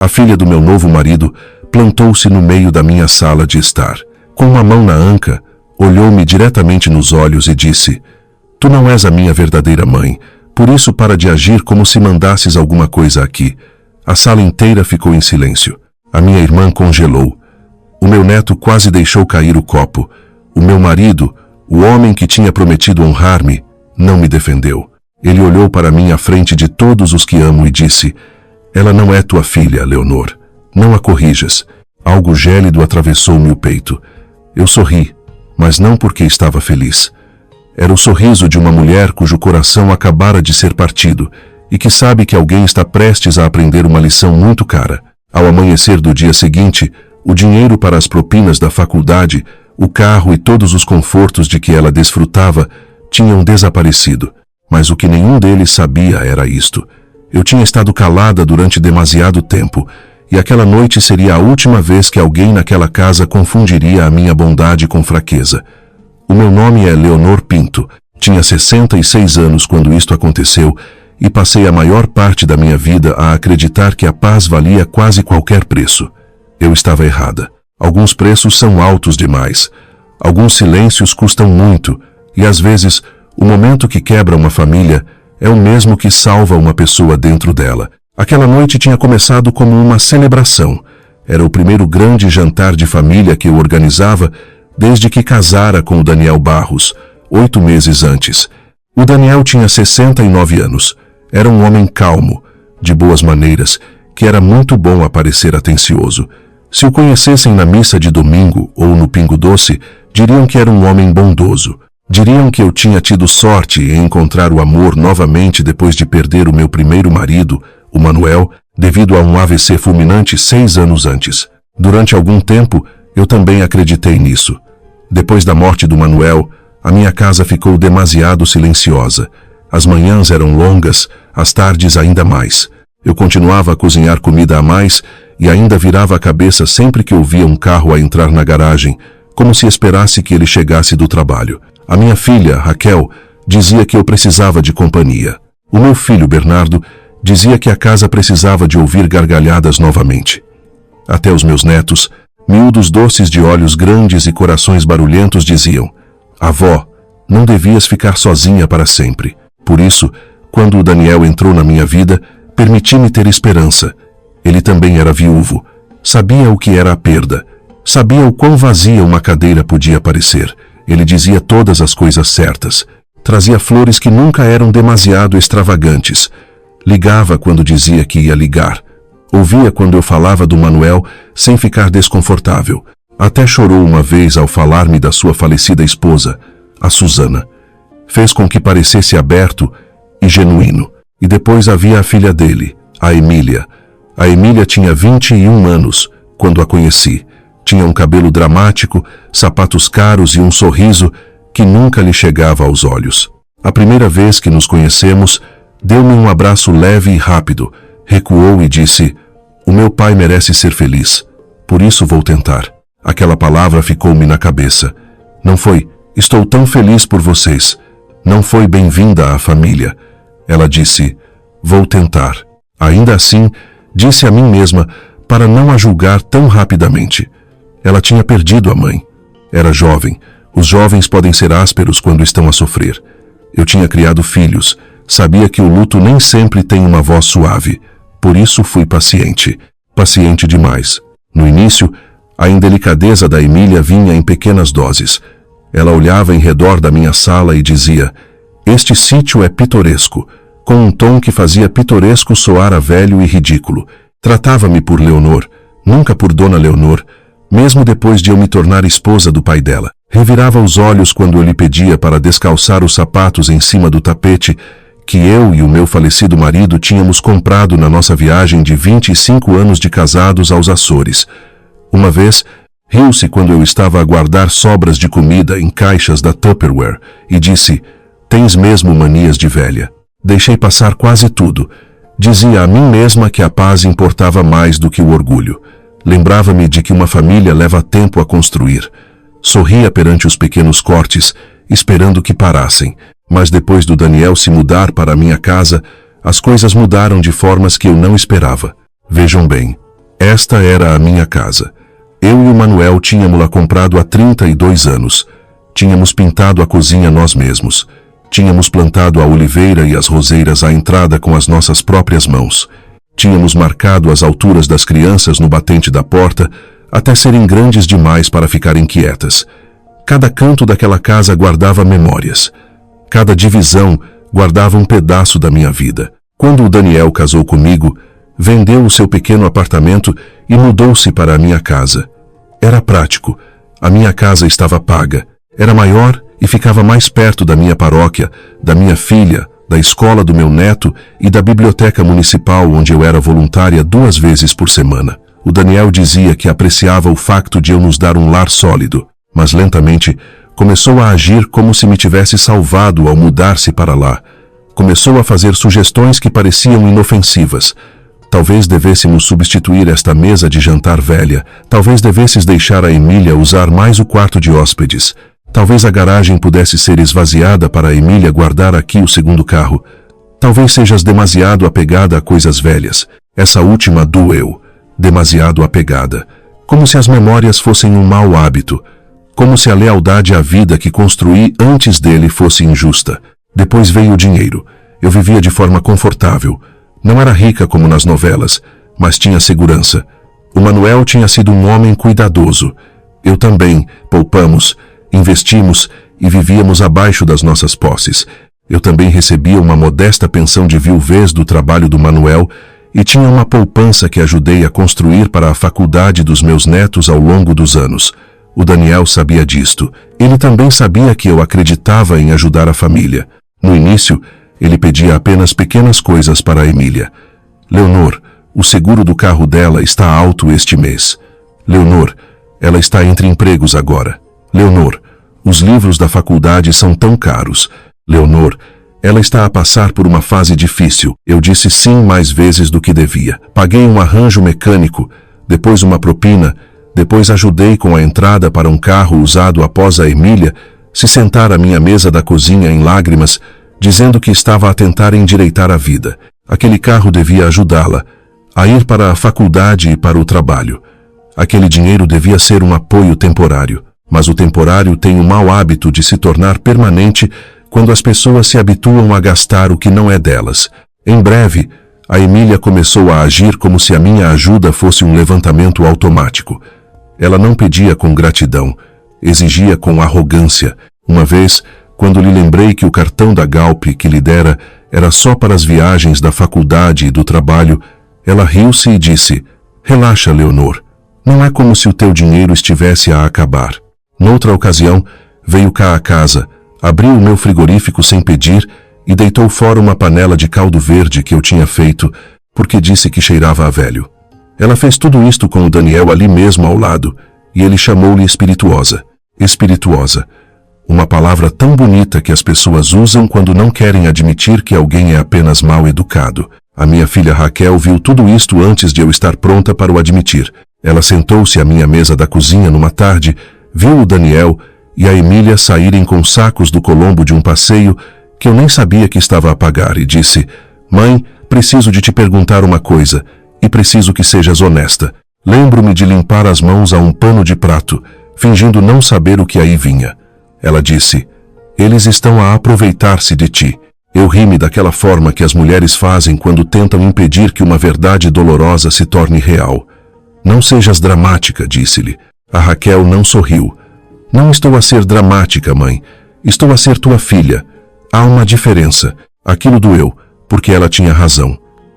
A filha do meu novo marido plantou-se no meio da minha sala de estar. Com uma mão na anca, olhou-me diretamente nos olhos e disse: Tu não és a minha verdadeira mãe, por isso para de agir como se mandasses alguma coisa aqui. A sala inteira ficou em silêncio. A minha irmã congelou. O meu neto quase deixou cair o copo. O meu marido, o homem que tinha prometido honrar-me, não me defendeu. Ele olhou para mim à frente de todos os que amo e disse: Ela não é tua filha, Leonor. Não a corrijas. Algo gélido atravessou-me o peito. Eu sorri, mas não porque estava feliz. Era o sorriso de uma mulher cujo coração acabara de ser partido e que sabe que alguém está prestes a aprender uma lição muito cara. Ao amanhecer do dia seguinte, o dinheiro para as propinas da faculdade, o carro e todos os confortos de que ela desfrutava tinham desaparecido. Mas o que nenhum deles sabia era isto. Eu tinha estado calada durante demasiado tempo, e aquela noite seria a última vez que alguém naquela casa confundiria a minha bondade com fraqueza. O meu nome é Leonor Pinto. Tinha 66 anos quando isto aconteceu, e passei a maior parte da minha vida a acreditar que a paz valia quase qualquer preço. Eu estava errada. Alguns preços são altos demais. Alguns silêncios custam muito, e às vezes o momento que quebra uma família é o mesmo que salva uma pessoa dentro dela. Aquela noite tinha começado como uma celebração. Era o primeiro grande jantar de família que eu organizava desde que casara com o Daniel Barros, 8 meses antes. O Daniel tinha 69 anos. Era um homem calmo, de boas maneiras, que era muito bom a parecer atencioso. Se o conhecessem na missa de domingo ou no Pingo Doce, diriam que era um homem bondoso. Diriam que eu tinha tido sorte em encontrar o amor novamente depois de perder o meu primeiro marido, o Manuel, devido a um AVC fulminante 6 anos antes. Durante algum tempo, eu também acreditei nisso. Depois da morte do Manuel, a minha casa ficou demasiado silenciosa. As manhãs eram longas, as tardes ainda mais. Eu continuava a cozinhar comida a mais e ainda virava a cabeça sempre que ouvia um carro a entrar na garagem, como se esperasse que ele chegasse do trabalho. A minha filha, Raquel, dizia que eu precisava de companhia. O meu filho, Bernardo, dizia que a casa precisava de ouvir gargalhadas novamente. Até os meus netos, miúdos doces de olhos grandes e corações barulhentos, diziam: Avó, não devias ficar sozinha para sempre. Por isso, quando o Daniel entrou na minha vida, permiti-me ter esperança. Ele também era viúvo. Sabia o que era a perda. Sabia o quão vazia uma cadeira podia parecer. Ele dizia todas as coisas certas. Trazia flores que nunca eram demasiado extravagantes. Ligava quando dizia que ia ligar. Ouvia quando eu falava do Manuel sem ficar desconfortável. Até chorou uma vez ao falar-me da sua falecida esposa, a Susana. Fez com que parecesse aberto e genuíno. E depois havia a filha dele, a Emília. A Emília tinha 21 anos quando a conheci. Tinha um cabelo dramático, sapatos caros e um sorriso que nunca lhe chegava aos olhos. A primeira vez que nos conhecemos, deu-me um abraço leve e rápido, recuou e disse: O meu pai merece ser feliz, por isso vou tentar. Aquela palavra ficou-me na cabeça. Não foi: Estou tão feliz por vocês. Não foi: Bem-vinda à família. Ela disse: Vou tentar. Ainda assim, disse a mim mesma para não a julgar tão rapidamente. Ela tinha perdido a mãe. Era jovem. Os jovens podem ser ásperos quando estão a sofrer. Eu tinha criado filhos. Sabia que o luto nem sempre tem uma voz suave. Por isso fui paciente. Paciente demais. No início, a indelicadeza da Emília vinha em pequenas doses. Ela olhava em redor da minha sala e dizia: Este sítio é pitoresco, com um tom que fazia pitoresco soar a velho e ridículo. Tratava-me por Leonor, nunca por Dona Leonor, mesmo depois de eu me tornar esposa do pai dela. Revirava os olhos quando eu lhe pedia para descalçar os sapatos em cima do tapete que eu e o meu falecido marido tínhamos comprado na nossa viagem de 25 anos de casados aos Açores. Uma vez, riu-se quando eu estava a guardar sobras de comida em caixas da Tupperware e disse: Tens mesmo manias de velha. Deixei passar quase tudo. Dizia a mim mesma que a paz importava mais do que o orgulho. Lembrava-me de que uma família leva tempo a construir. Sorria perante os pequenos cortes, esperando que parassem. Mas depois do Daniel se mudar para a minha casa, as coisas mudaram de formas que eu não esperava. Vejam bem, Esta era a minha casa. Eu e o Manuel tínhamos-la comprado há 32 anos. Tínhamos pintado a cozinha nós mesmos. Tínhamos plantado a oliveira e as roseiras à entrada com as nossas próprias mãos. Tínhamos marcado as alturas das crianças no batente da porta, até serem grandes demais para ficarem quietas. Cada canto daquela casa guardava memórias. Cada divisão guardava um pedaço da minha vida. Quando o Daniel casou comigo, vendeu o seu pequeno apartamento e mudou-se para a minha casa. Era prático. A minha casa estava paga. Era maior e ficava mais perto da minha paróquia, da minha filha, da escola do meu neto e da biblioteca municipal, onde eu era voluntária 2 vezes por semana. O Daniel dizia que apreciava o facto de eu nos dar um lar sólido, mas lentamente começou a agir como se me tivesse salvado ao mudar-se para lá. Começou a fazer sugestões que pareciam inofensivas. Talvez devêssemos substituir esta mesa de jantar velha. Talvez devesses deixar a Emília usar mais o quarto de hóspedes. Talvez a garagem pudesse ser esvaziada para a Emília guardar aqui o segundo carro. Talvez sejas demasiado apegada a coisas velhas. Essa última doeu. Demasiado apegada. Como se as memórias fossem um mau hábito. Como se a lealdade à vida que construí antes dele fosse injusta. Depois veio o dinheiro. Eu vivia de forma confortável. Não era rica como nas novelas, mas tinha segurança. O Manuel tinha sido um homem cuidadoso. Eu também. Poupamos, investimos e vivíamos abaixo das nossas posses. Eu também recebia uma modesta pensão de viuvez do trabalho do Manuel e tinha uma poupança que ajudei a construir para a faculdade dos meus netos ao longo dos anos. O Daniel sabia disto. Ele também sabia que eu acreditava em ajudar a família. No início, ele pedia apenas pequenas coisas para a Emília. Leonor, o seguro do carro dela está alto este mês. Leonor, ela está entre empregos agora. Leonor, os livros da faculdade são tão caros. Leonor, ela está a passar por uma fase difícil. Eu disse sim mais vezes do que devia. Paguei um arranjo mecânico, depois uma propina, depois ajudei com a entrada para um carro usado após a Emília se sentar à minha mesa da cozinha em lágrimas, dizendo que estava a tentar endireitar a vida. Aquele carro devia ajudá-la a ir para a faculdade e para o trabalho. Aquele dinheiro devia ser um apoio temporário, mas o temporário tem o mau hábito de se tornar permanente quando as pessoas se habituam a gastar o que não é delas. Em breve, a Emília começou a agir como se a minha ajuda fosse um levantamento automático. Ela não pedia com gratidão, exigia com arrogância. Uma vez, quando lhe lembrei que o cartão da Galp que lhe dera era só para as viagens da faculdade e do trabalho, ela riu-se e disse: "Relaxa, Leonor. Não é como se o teu dinheiro estivesse a acabar." Noutra ocasião, veio cá a casa, abriu o meu frigorífico sem pedir e deitou fora uma panela de caldo verde que eu tinha feito, porque disse que cheirava a velho. Ela fez tudo isto com o Daniel ali mesmo ao lado, e ele chamou-lhe espirituosa. Espirituosa. Uma palavra tão bonita que as pessoas usam quando não querem admitir que alguém é apenas mal educado. A minha filha Raquel viu tudo isto antes de eu estar pronta para o admitir. Ela sentou-se à minha mesa da cozinha numa tarde, viu o Daniel e a Emília saírem com sacos do Colombo de um passeio que eu nem sabia que estava a pagar e disse: "Mãe, preciso de te perguntar uma coisa e preciso que sejas honesta." Lembro-me de limpar as mãos a um pano de prato, fingindo não saber o que aí vinha. Ela disse: "Eles estão a aproveitar-se de ti." Eu ri-me daquela forma que as mulheres fazem quando tentam impedir que uma verdade dolorosa se torne real. "Não sejas dramática", disse-lhe. A Raquel não sorriu. "Não estou a ser dramática, mãe. Estou a ser tua filha. Há uma diferença." Aquilo doeu, porque ela tinha razão.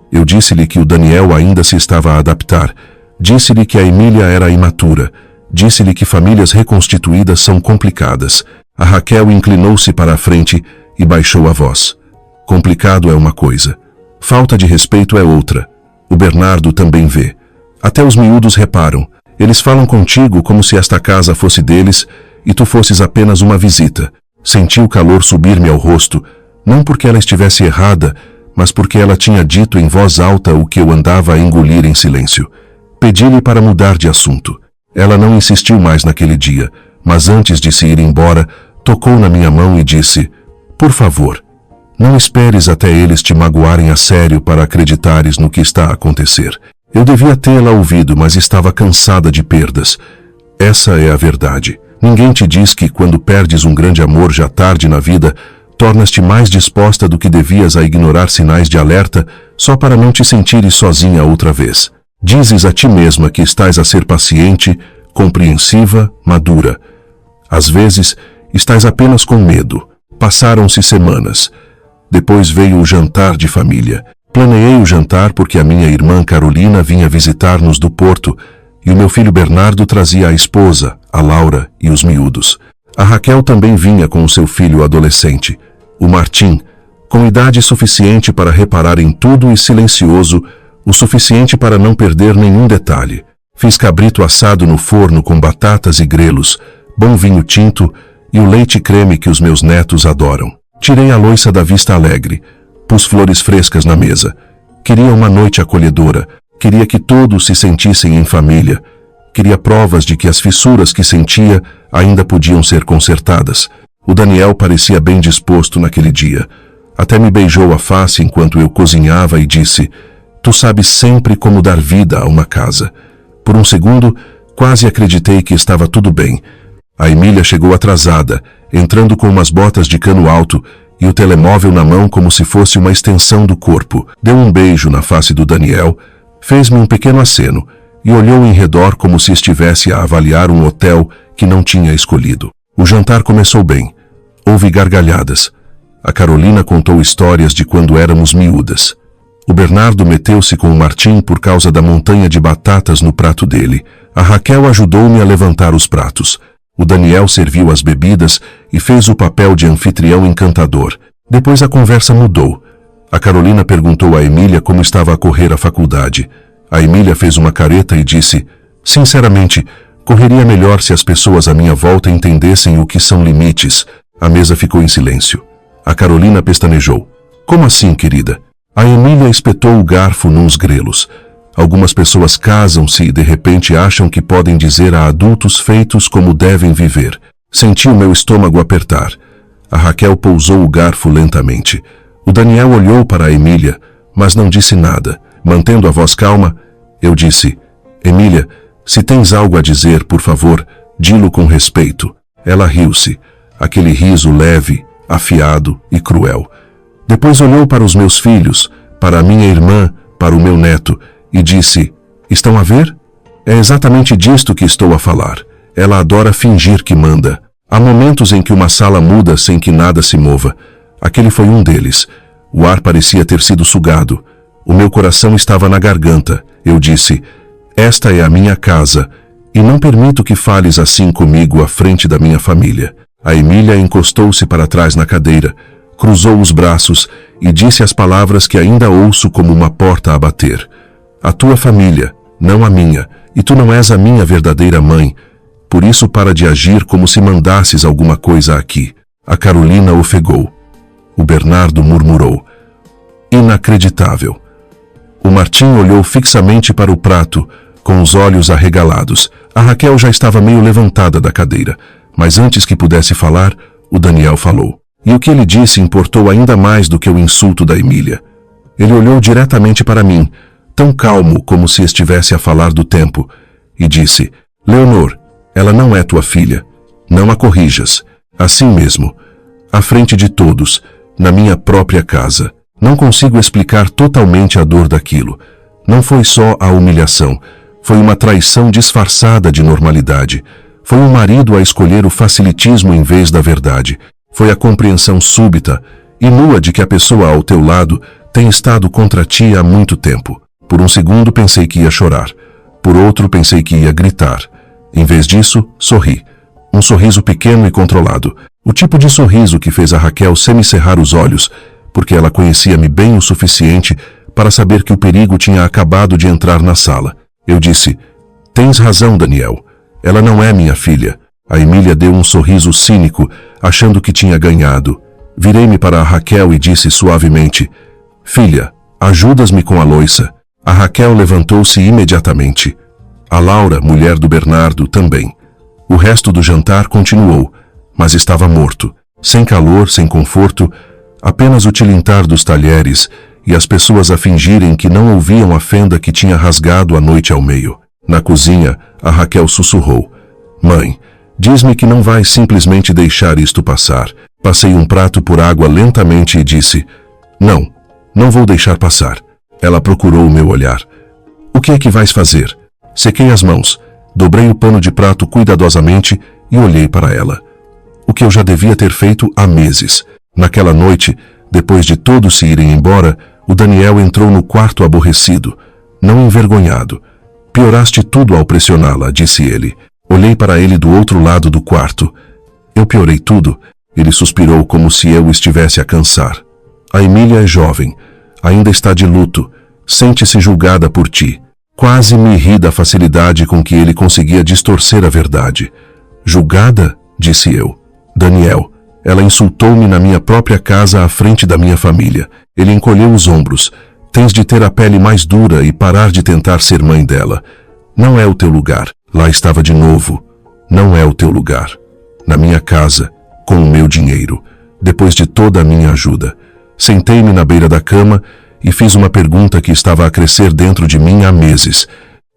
Eu disse-lhe que o Daniel ainda se estava a adaptar. Disse-lhe que a Emília era imatura. Disse-lhe que famílias reconstituídas são complicadas. A Raquel inclinou-se para a frente e baixou a voz. Complicado é uma coisa. Falta de respeito é outra. O Bernardo também vê. Até os miúdos reparam. Eles falam contigo como se esta casa fosse deles e tu fosses apenas uma visita. Senti o calor subir-me ao rosto, não porque ela estivesse errada, mas porque ela tinha dito em voz alta o que eu andava a engolir em silêncio. Pedi-lhe para mudar de assunto. Ela não insistiu mais naquele dia, mas antes de se ir embora, tocou na minha mão e disse: "Por favor, não esperes até eles te magoarem a sério para acreditares no que está a acontecer." Eu devia tê-la ouvido, mas estava cansada de perdas. Essa é a verdade. Ninguém te diz que, quando perdes um grande amor já tarde na vida, tornas-te mais disposta do que devias a ignorar sinais de alerta só para não te sentires sozinha outra vez. Dizes a ti mesma que estás a ser paciente, compreensiva, madura. Às vezes, estás apenas com medo. Passaram-se semanas. Depois veio o jantar de família. Planeei o jantar porque a minha irmã Carolina vinha visitar-nos do Porto e o meu filho Bernardo trazia a esposa, a Laura e os miúdos. A Raquel também vinha com o seu filho adolescente, o Martim, com idade suficiente para reparar em tudo e silencioso, o suficiente para não perder nenhum detalhe. Fiz cabrito assado no forno com batatas e grelos, bom vinho tinto e o leite creme que os meus netos adoram. Tirei a louça da vista alegre, pus flores frescas na mesa. Queria uma noite acolhedora, queria que todos se sentissem em família. Queria provas de que as fissuras que sentia ainda podiam ser consertadas. O Daniel parecia bem disposto naquele dia. Até me beijou a face enquanto eu cozinhava e disse: "Tu sabes sempre como dar vida a uma casa." Por um segundo, quase acreditei que estava tudo bem. A Emília chegou atrasada, entrando com umas botas de cano alto e o telemóvel na mão como se fosse uma extensão do corpo. Deu um beijo na face do Daniel, fez-me um pequeno aceno e olhou em redor como se estivesse a avaliar um hotel que não tinha escolhido. O jantar começou bem. Houve gargalhadas. A Carolina contou histórias de quando éramos miúdas. O Bernardo meteu-se com o Martim por causa da montanha de batatas no prato dele. A Raquel ajudou-me a levantar os pratos. O Daniel serviu as bebidas e fez o papel de anfitrião encantador. Depois a conversa mudou. A Carolina perguntou a Emília como estava a correr a faculdade. A Emília fez uma careta e disse: "Sinceramente, correria melhor se as pessoas à minha volta entendessem o que são limites." A mesa ficou em silêncio. A Carolina pestanejou: "Como assim, querida?" A Emília espetou o garfo nos grelos. Algumas pessoas casam-se e de repente acham que podem dizer a adultos feitos como devem viver. Senti o meu estômago apertar. A Raquel pousou o garfo lentamente. O Daniel olhou para a Emília, mas não disse nada. Mantendo a voz calma, eu disse: "Emília, se tens algo a dizer, por favor, di-lo com respeito." Ela riu-se, aquele riso leve, afiado e cruel. Depois olhou para os meus filhos, para a minha irmã, para o meu neto, e disse: "Estão a ver? É exatamente disto que estou a falar. Ela adora fingir que manda. Há momentos em que uma sala muda sem que nada se mova. Aquele foi um deles. O ar parecia ter sido sugado. O meu coração estava na garganta. Eu disse: "Esta é a minha casa, e não permito que fales assim comigo à frente da minha família." A Emília encostou-se para trás na cadeira, cruzou os braços e disse as palavras que ainda ouço como uma porta a bater: "A tua família, não a minha, e tu não és a minha verdadeira mãe. Por isso para de agir como se mandasses alguma coisa aqui." A Carolina ofegou. O Bernardo murmurou: "Inacreditável." O Martim olhou fixamente para o prato, com os olhos arregalados. A Raquel já estava meio levantada da cadeira, mas antes que pudesse falar, o Daniel falou. E o que ele disse importou ainda mais do que o insulto da Emília. Ele olhou diretamente para mim, tão calmo como se estivesse a falar do tempo, e disse: "Leonor, ela não é tua filha. Não a corrijas. Assim mesmo, à frente de todos, na minha própria casa. Não consigo explicar totalmente a dor daquilo. Não foi só a humilhação. Foi uma traição disfarçada de normalidade. Foi um marido a escolher o facilitismo em vez da verdade. Foi a compreensão súbita e nua de que a pessoa ao teu lado tem estado contra ti há muito tempo. Por um segundo pensei que ia chorar. Por outro pensei que ia gritar. Em vez disso, sorri. Um sorriso pequeno e controlado. O tipo de sorriso que fez a Raquel semicerrar os olhos, porque ela conhecia-me bem o suficiente para saber que o perigo tinha acabado de entrar na sala. Eu disse: "Tens razão, Daniel. Ela não é minha filha." A Emília deu um sorriso cínico, achando que tinha ganhado. Virei-me para a Raquel e disse suavemente: "Filha, ajudas-me com a louça." A Raquel levantou-se imediatamente. A Laura, mulher do Bernardo, também. O resto do jantar continuou, mas estava morto. Sem calor, sem conforto, apenas o tilintar dos talheres e as pessoas a fingirem que não ouviam a fenda que tinha rasgado a noite ao meio. Na cozinha, a Raquel sussurrou: "Mãe, diz-me que não vai simplesmente deixar isto passar." Passei um prato por água lentamente e disse: "Não, não vou deixar passar." Ela procurou o meu olhar. "O que é que vais fazer?" Sequei as mãos, dobrei o pano de prato cuidadosamente e olhei para ela. O que eu já devia ter feito há meses. Naquela noite, depois de todos se irem embora, o Daniel entrou no quarto aborrecido, não envergonhado. "Pioraste tudo ao pressioná-la", disse ele. Olhei para ele do outro lado do quarto. "Eu piorei tudo?" Ele suspirou como se eu estivesse a cansar. "A Emília é jovem, ainda está de luto, sente-se julgada por ti." Quase me ri da facilidade com que ele conseguia distorcer a verdade. "Julgada?", disse eu. "Daniel, ela insultou-me na minha própria casa à frente da minha família." Ele encolheu os ombros. "Tens de ter a pele mais dura e parar de tentar ser mãe dela. Não é o teu lugar." Lá estava de novo. "Não é o teu lugar. Na minha casa, com o meu dinheiro, depois de toda a minha ajuda." Sentei-me na beira da cama e fiz uma pergunta que estava a crescer dentro de mim há meses.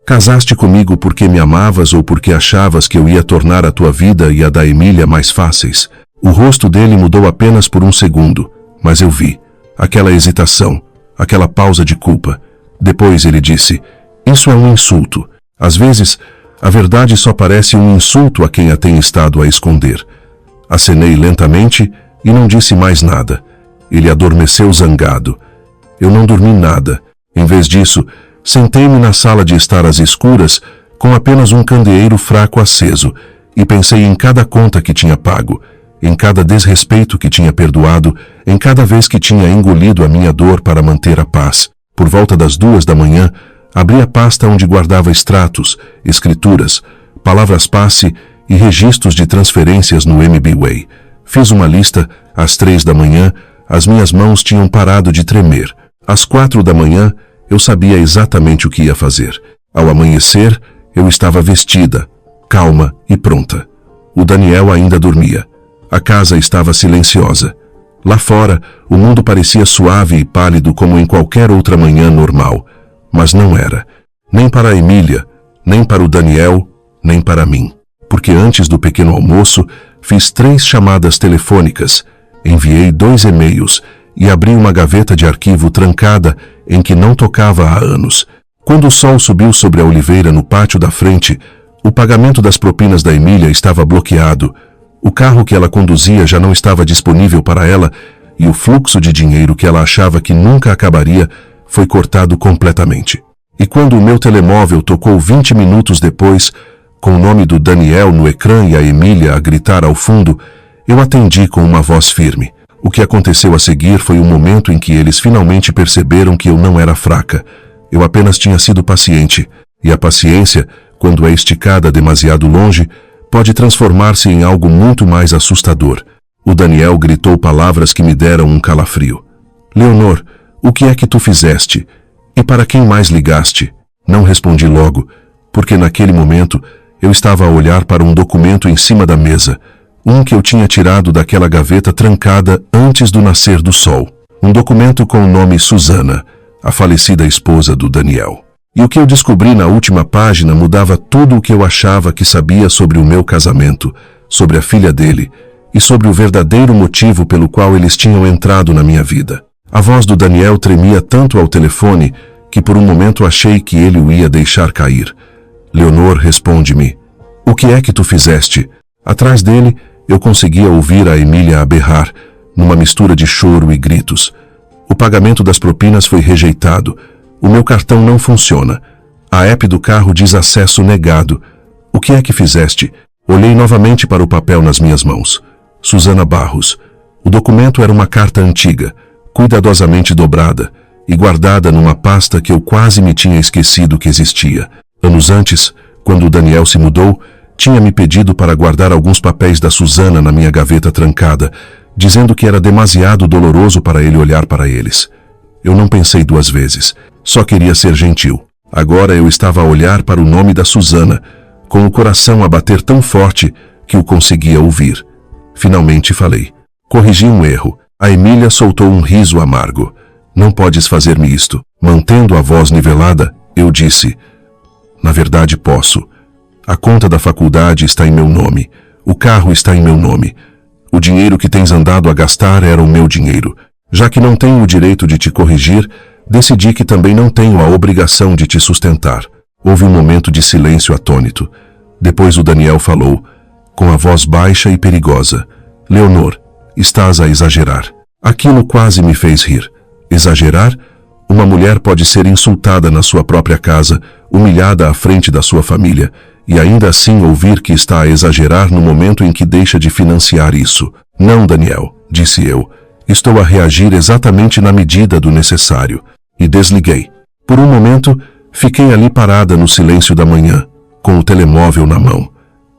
"Casaste comigo porque me amavas ou porque achavas que eu ia tornar a tua vida e a da Emília mais fáceis?" O rosto dele mudou apenas por um segundo, mas eu vi aquela hesitação, aquela pausa de culpa. Depois ele disse: "Isso é um insulto. Às vezes, a verdade só parece um insulto a quem a tem estado a esconder." Acenei lentamente e não disse mais nada. Ele adormeceu zangado. Eu não dormi nada. Em vez disso, sentei-me na sala de estar às escuras, com apenas um candeeiro fraco aceso, e pensei em cada conta que tinha pago, em cada desrespeito que tinha perdoado, em cada vez que tinha engolido a minha dor para manter a paz. Por volta das 2 da manhã, abri a pasta onde guardava extratos, escrituras, palavras-passe e registros de transferências no MBWay. Fiz uma lista. Às 3 da manhã, as minhas mãos tinham parado de tremer. Às 4 da manhã, eu sabia exatamente o que ia fazer. Ao amanhecer, eu estava vestida, calma e pronta. O Daniel ainda dormia. A casa estava silenciosa. Lá fora, o mundo parecia suave e pálido como em qualquer outra manhã normal. Mas não era. Nem para a Emília, nem para o Daniel, nem para mim. Porque antes do pequeno almoço, fiz 3 chamadas telefônicas, enviei 2 e-mails e abri uma gaveta de arquivo trancada em que não tocava há anos. Quando o sol subiu sobre a oliveira no pátio da frente, o pagamento das propinas da Emília estava bloqueado. O carro que ela conduzia já não estava disponível para ela e o fluxo de dinheiro que ela achava que nunca acabaria foi cortado completamente. E quando o meu telemóvel tocou 20 minutos depois, com o nome do Daniel no ecrã e a Emília a gritar ao fundo, eu atendi com uma voz firme. O que aconteceu a seguir foi o momento em que eles finalmente perceberam que eu não era fraca. Eu apenas tinha sido paciente. E a paciência, quando é esticada demasiado longe, pode transformar-se em algo muito mais assustador. O Daniel gritou palavras que me deram um calafrio. "Leonor, o que é que tu fizeste? E para quem mais ligaste?" Não respondi logo, porque naquele momento eu estava a olhar para um documento em cima da mesa, um que eu tinha tirado daquela gaveta trancada antes do nascer do sol. Um documento com o nome Susana, a falecida esposa do Daniel. E o que eu descobri na última página mudava tudo o que eu achava que sabia sobre o meu casamento, sobre a filha dele e sobre o verdadeiro motivo pelo qual eles tinham entrado na minha vida. A voz do Daniel tremia tanto ao telefone que por um momento achei que ele o ia deixar cair. "Leonor, responde-me. O que é que tu fizeste?" Atrás dele, eu conseguia ouvir a Emília a berrar, numa mistura de choro e gritos. "O pagamento das propinas foi rejeitado. O meu cartão não funciona. A app do carro diz acesso negado. O que é que fizeste?" Olhei novamente para o papel nas minhas mãos. Susana Barros. O documento era uma carta antiga, cuidadosamente dobrada e guardada numa pasta que eu quase me tinha esquecido que existia. Anos antes, quando o Daniel se mudou, tinha me pedido para guardar alguns papéis da Susana na minha gaveta trancada, dizendo que era demasiado doloroso para ele olhar para eles. Eu não pensei 2 vezes, só queria ser gentil. Agora eu estava a olhar para o nome da Susana, com o coração a bater tão forte que o conseguia ouvir. Finalmente falei. Corrigi um erro. A Emília soltou um riso amargo. Não podes fazer-me isto. Mantendo a voz nivelada, eu disse: na verdade posso. A conta da faculdade está em meu nome. O carro está em meu nome. O dinheiro que tens andado a gastar era o meu dinheiro. Já que não tenho o direito de te corrigir, decidi que também não tenho a obrigação de te sustentar. Houve um momento de silêncio atônito. Depois o Daniel falou, com a voz baixa e perigosa: Leonor, estás a exagerar. Aquilo quase me fez rir. Exagerar? Uma mulher pode ser insultada na sua própria casa, humilhada à frente da sua família, e ainda assim ouvir que está a exagerar no momento em que deixa de financiar isso. Não, Daniel, disse eu. Estou a reagir exatamente na medida do necessário. E desliguei. Por um momento, fiquei ali parada no silêncio da manhã, com o telemóvel na mão.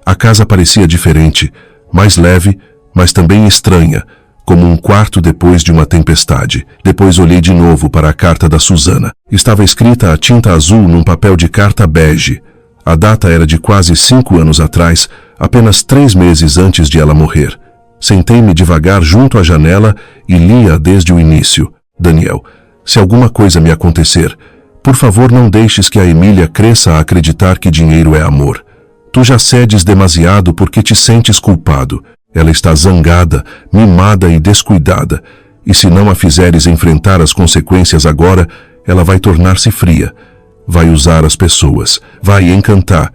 A casa parecia diferente, mais leve, mas também estranha, como um quarto depois de uma tempestade. Depois olhei de novo para a carta da Susana. Estava escrita a tinta azul num papel de carta bege. A data era de quase 5 anos atrás, apenas 3 meses antes de ela morrer. Sentei-me devagar junto à janela e lia desde o início. Daniel, se alguma coisa me acontecer, por favor não deixes que a Emília cresça a acreditar que dinheiro é amor. Tu já cedes demasiado porque te sentes culpado. Ela está zangada, mimada e descuidada. E se não a fizeres enfrentar as consequências agora, ela vai tornar-se fria. Vai usar as pessoas, vai encantar.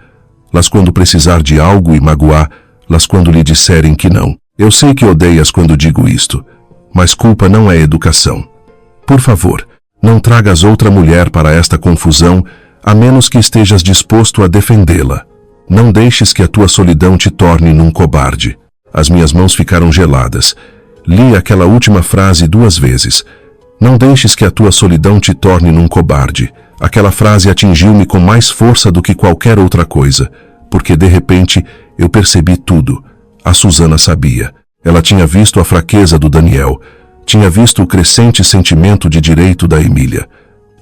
Las quando precisar de algo e magoar, las quando lhe disserem que não. Eu sei que odeias quando digo isto, mas culpa não é educação. Por favor, não tragas outra mulher para esta confusão, a menos que estejas disposto a defendê-la. Não deixes que a tua solidão te torne num cobarde. As minhas mãos ficaram geladas. Li aquela última frase 2 vezes. Não deixes que a tua solidão te torne num cobarde. Aquela frase atingiu-me com mais força do que qualquer outra coisa, porque de repente eu percebi tudo. A Susana sabia. Ela tinha visto a fraqueza do Daniel. Tinha visto o crescente sentimento de direito da Emília.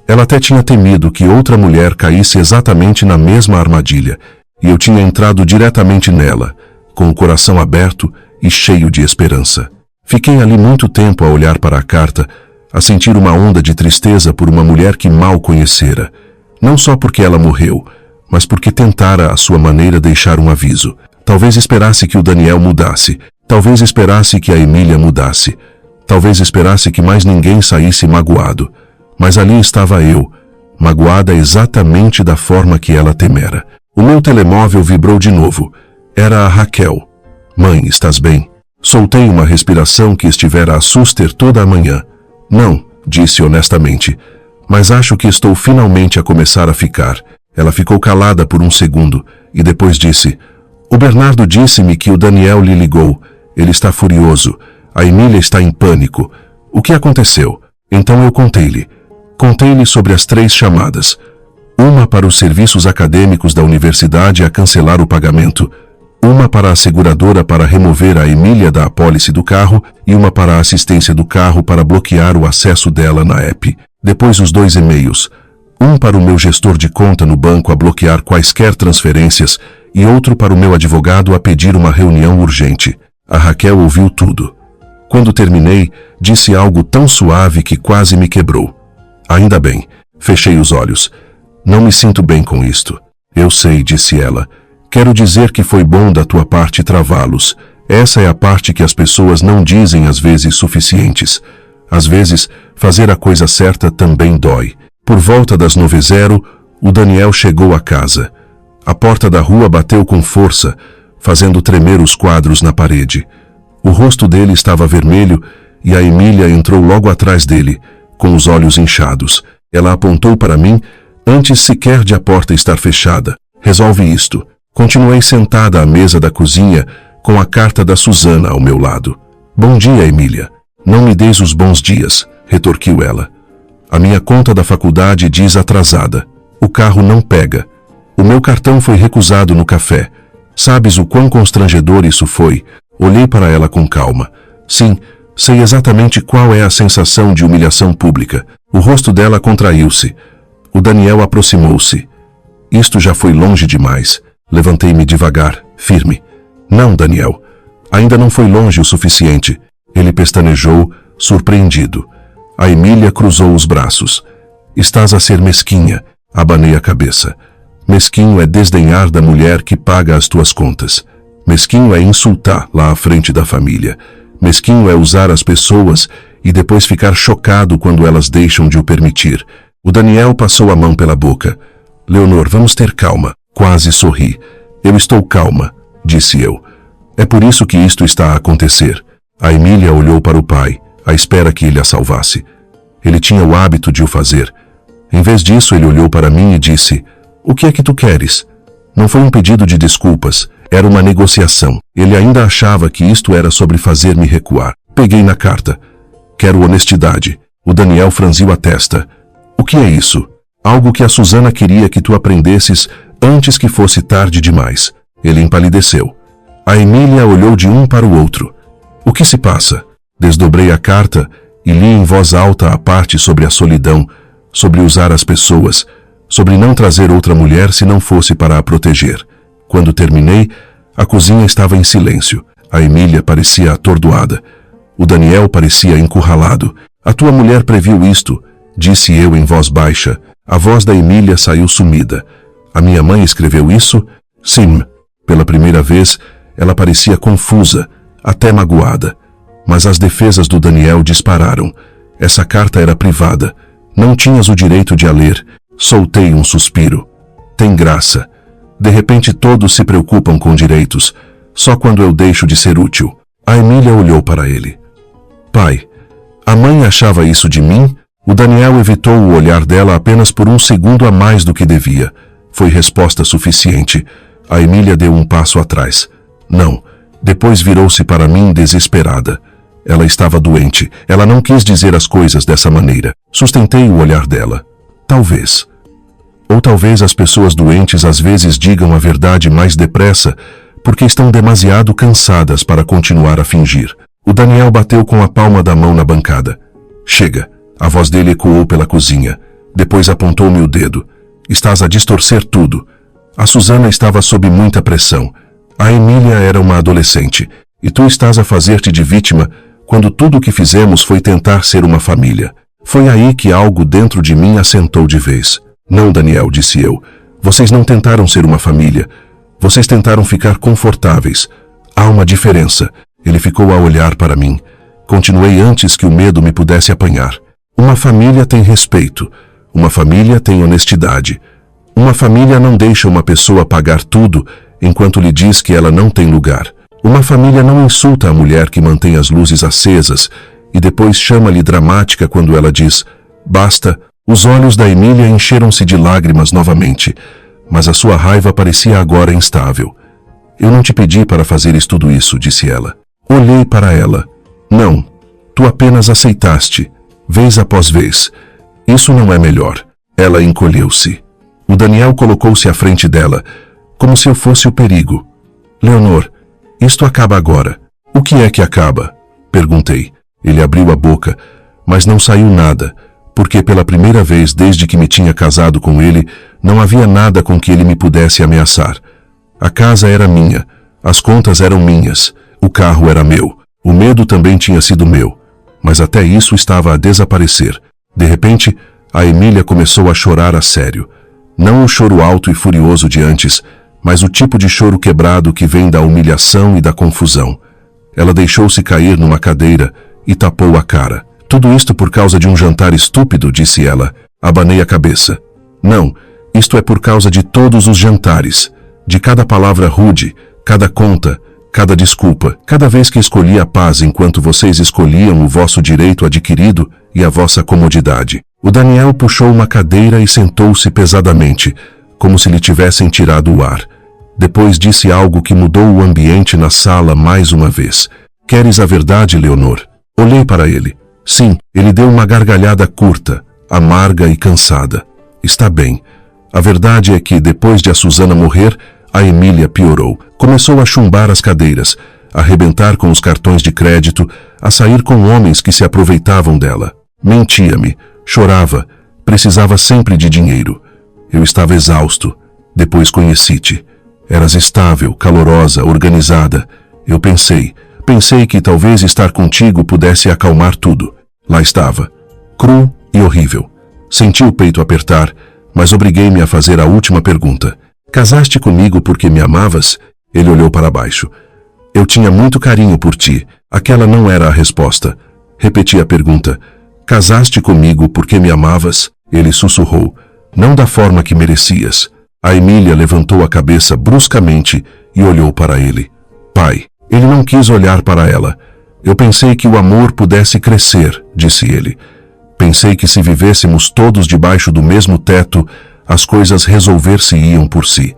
Ela até tinha temido que outra mulher caísse exatamente na mesma armadilha, e eu tinha entrado diretamente nela, com o coração aberto e cheio de esperança. Fiquei ali muito tempo a olhar para a carta, a sentir uma onda de tristeza por uma mulher que mal conhecera, não só porque ela morreu, mas porque tentara à sua maneira deixar um aviso. Talvez esperasse que o Daniel mudasse, talvez esperasse que a Emília mudasse, talvez esperasse que mais ninguém saísse magoado, mas ali estava eu, magoada exatamente da forma que ela temera. O meu telemóvel vibrou de novo. Era a Raquel. Mãe, estás bem? Soltei uma respiração que estivera a suster toda a manhã. Não, disse honestamente, mas acho que estou finalmente a começar a ficar. Ela ficou calada por um segundo e depois disse: o Bernardo disse-me que o Daniel lhe ligou. Ele está furioso. A Emília está em pânico. O que aconteceu? Então eu contei-lhe. Contei-lhe sobre as 3 chamadas. Uma para os serviços acadêmicos da universidade a cancelar o pagamento, uma para a seguradora para remover a Emília da apólice do carro e uma para a assistência do carro para bloquear o acesso dela na app. Depois os 2 e-mails, um para o meu gestor de conta no banco a bloquear quaisquer transferências e outro para o meu advogado a pedir uma reunião urgente. A Raquel ouviu tudo. Quando terminei, disse algo tão suave que quase me quebrou. Ainda bem, fechei os olhos. Não me sinto bem com isto. Eu sei, disse ela. Quero dizer que foi bom da tua parte travá-los. Essa é a parte que as pessoas não dizem às vezes suficientes. Às vezes, fazer a coisa certa também dói. Por volta das 9h, o Daniel chegou a casa. A porta da rua bateu com força, fazendo tremer os quadros na parede. O rosto dele estava vermelho e a Emília entrou logo atrás dele, com os olhos inchados. Ela apontou para mim, antes sequer de a porta estar fechada. Resolve isto. Continuei sentada à mesa da cozinha, com a carta da Susana ao meu lado. Bom dia, Emília. Não me deis os bons dias, retorquiu ela. A minha conta da faculdade diz atrasada. O carro não pega. O meu cartão foi recusado no café. Sabes o quão constrangedor isso foi? Olhei para ela com calma. Sim, sei exatamente qual é a sensação de humilhação pública. O rosto dela contraiu-se. O Daniel aproximou-se. Isto já foi longe demais. Levantei-me devagar, firme. Não, Daniel. Ainda não foi longe o suficiente. Ele pestanejou, surpreendido. A Emília cruzou os braços. Estás a ser mesquinha, abanei a cabeça. Mesquinho é desdenhar da mulher que paga as tuas contas. Mesquinho é insultar lá à frente da família. Mesquinho é usar as pessoas e depois ficar chocado quando elas deixam de o permitir. O Daniel passou a mão pela boca. Leonor, vamos ter calma. Quase sorri. Eu estou calma, disse eu. É por isso que isto está a acontecer. A Emília olhou para o pai, à espera que ele a salvasse. Ele tinha o hábito de o fazer. Em vez disso, ele olhou para mim e disse: o que é que tu queres? Não foi um pedido de desculpas, era uma negociação. Ele ainda achava que isto era sobre fazer-me recuar. Peguei na carta. Quero honestidade. O Daniel franziu a testa. O que é isso? Algo que a Susana queria que tu aprendesses antes que fosse tarde demais. Ele empalideceu. A Emília olhou de um para o outro. O que se passa? Desdobrei a carta e li em voz alta a parte sobre a solidão, sobre usar as pessoas, sobre não trazer outra mulher se não fosse para a proteger. Quando terminei, a cozinha estava em silêncio. A Emília parecia atordoada. O Daniel parecia encurralado. A tua mulher previu isto, disse eu em voz baixa. A voz da Emília saiu sumida. A minha mãe escreveu isso? Sim. Pela primeira vez, ela parecia confusa, até magoada. Mas as defesas do Daniel dispararam. Essa carta era privada. Não tinhas o direito de a ler. Soltei um suspiro. Tem graça. De repente todos se preocupam com direitos, só quando eu deixo de ser útil. A Emília olhou para ele. Pai, a mãe achava isso de mim? O Daniel evitou o olhar dela apenas por um segundo a mais do que devia. Foi resposta suficiente. A Emília deu um passo atrás. Não. Depois virou-se para mim desesperada. Ela estava doente. Ela não quis dizer as coisas dessa maneira. Sustentei o olhar dela. Talvez. Ou talvez as pessoas doentes às vezes digam a verdade mais depressa, porque estão demasiado cansadas para continuar a fingir. O Daniel bateu com a palma da mão na bancada. Chega. A voz dele ecoou pela cozinha. Depois apontou-me o dedo. Estás a distorcer tudo. A Susana estava sob muita pressão. A Emília era uma adolescente. E tu estás a fazer-te de vítima quando tudo o que fizemos foi tentar ser uma família. Foi aí que algo dentro de mim assentou de vez. Não, Daniel, disse eu. Vocês não tentaram ser uma família. Vocês tentaram ficar confortáveis. Há uma diferença. Ele ficou a olhar para mim. Continuei antes que o medo me pudesse apanhar. Uma família tem respeito. Uma família tem honestidade. Uma família não deixa uma pessoa pagar tudo enquanto lhe diz que ela não tem lugar. Uma família não insulta a mulher que mantém as luzes acesas e depois chama-lhe dramática quando ela diz basta. Os olhos da Emília encheram-se de lágrimas novamente, mas a sua raiva parecia agora instável. Eu não te pedi para fazeres tudo isso, disse ela. Olhei para ela. Não, tu apenas aceitaste, vez após vez. Isso não é melhor. Ela encolheu-se. O Daniel colocou-se à frente dela, como se eu fosse o perigo. Leonor, isto acaba agora. O que é que acaba? Perguntei. Ele abriu a boca, mas não saiu nada, porque pela primeira vez desde que me tinha casado com ele, não havia nada com que ele me pudesse ameaçar. A casa era minha, as contas eram minhas, o carro era meu, o medo também tinha sido meu, mas até isso estava a desaparecer. De repente, a Emília começou a chorar a sério. Não o choro alto e furioso de antes, mas o tipo de choro quebrado que vem da humilhação e da confusão. Ela deixou-se cair numa cadeira e tapou a cara. Tudo isto por causa de um jantar estúpido, disse ela. Abanei a cabeça. Não, isto é por causa de todos os jantares, de cada palavra rude, cada conta, cada desculpa, cada vez que escolhi a paz enquanto vocês escolhiam o vosso direito adquirido e a vossa comodidade. O Daniel puxou uma cadeira e sentou-se pesadamente, como se lhe tivessem tirado o ar. Depois disse algo que mudou o ambiente na sala mais uma vez. Queres a verdade, Leonor? Olhei para ele. Sim, ele deu uma gargalhada curta, amarga e cansada. Está bem. A verdade é que, depois de a Susana morrer, a Emília piorou. Começou a chumbar as cadeiras, a arrebentar com os cartões de crédito, a sair com homens que se aproveitavam dela. Mentia-me, chorava, precisava sempre de dinheiro. Eu estava exausto. Depois conheci-te. Eras estável, calorosa, organizada. Eu pensei que talvez estar contigo pudesse acalmar tudo. Lá estava. cru e horrível. Senti o peito apertar, mas obriguei-me a fazer a última pergunta. Casaste comigo porque me amavas? Ele olhou para baixo. Eu tinha muito carinho por ti. Aquela não era a resposta. Repeti a pergunta. Casaste comigo porque me amavas? Ele sussurrou. Não da forma que merecias. A Emília levantou a cabeça bruscamente e olhou para ele. Pai. Ele não quis olhar para ela. Eu pensei que o amor pudesse crescer, disse ele. Pensei que se vivêssemos todos debaixo do mesmo teto, as coisas resolver-se-iam por si.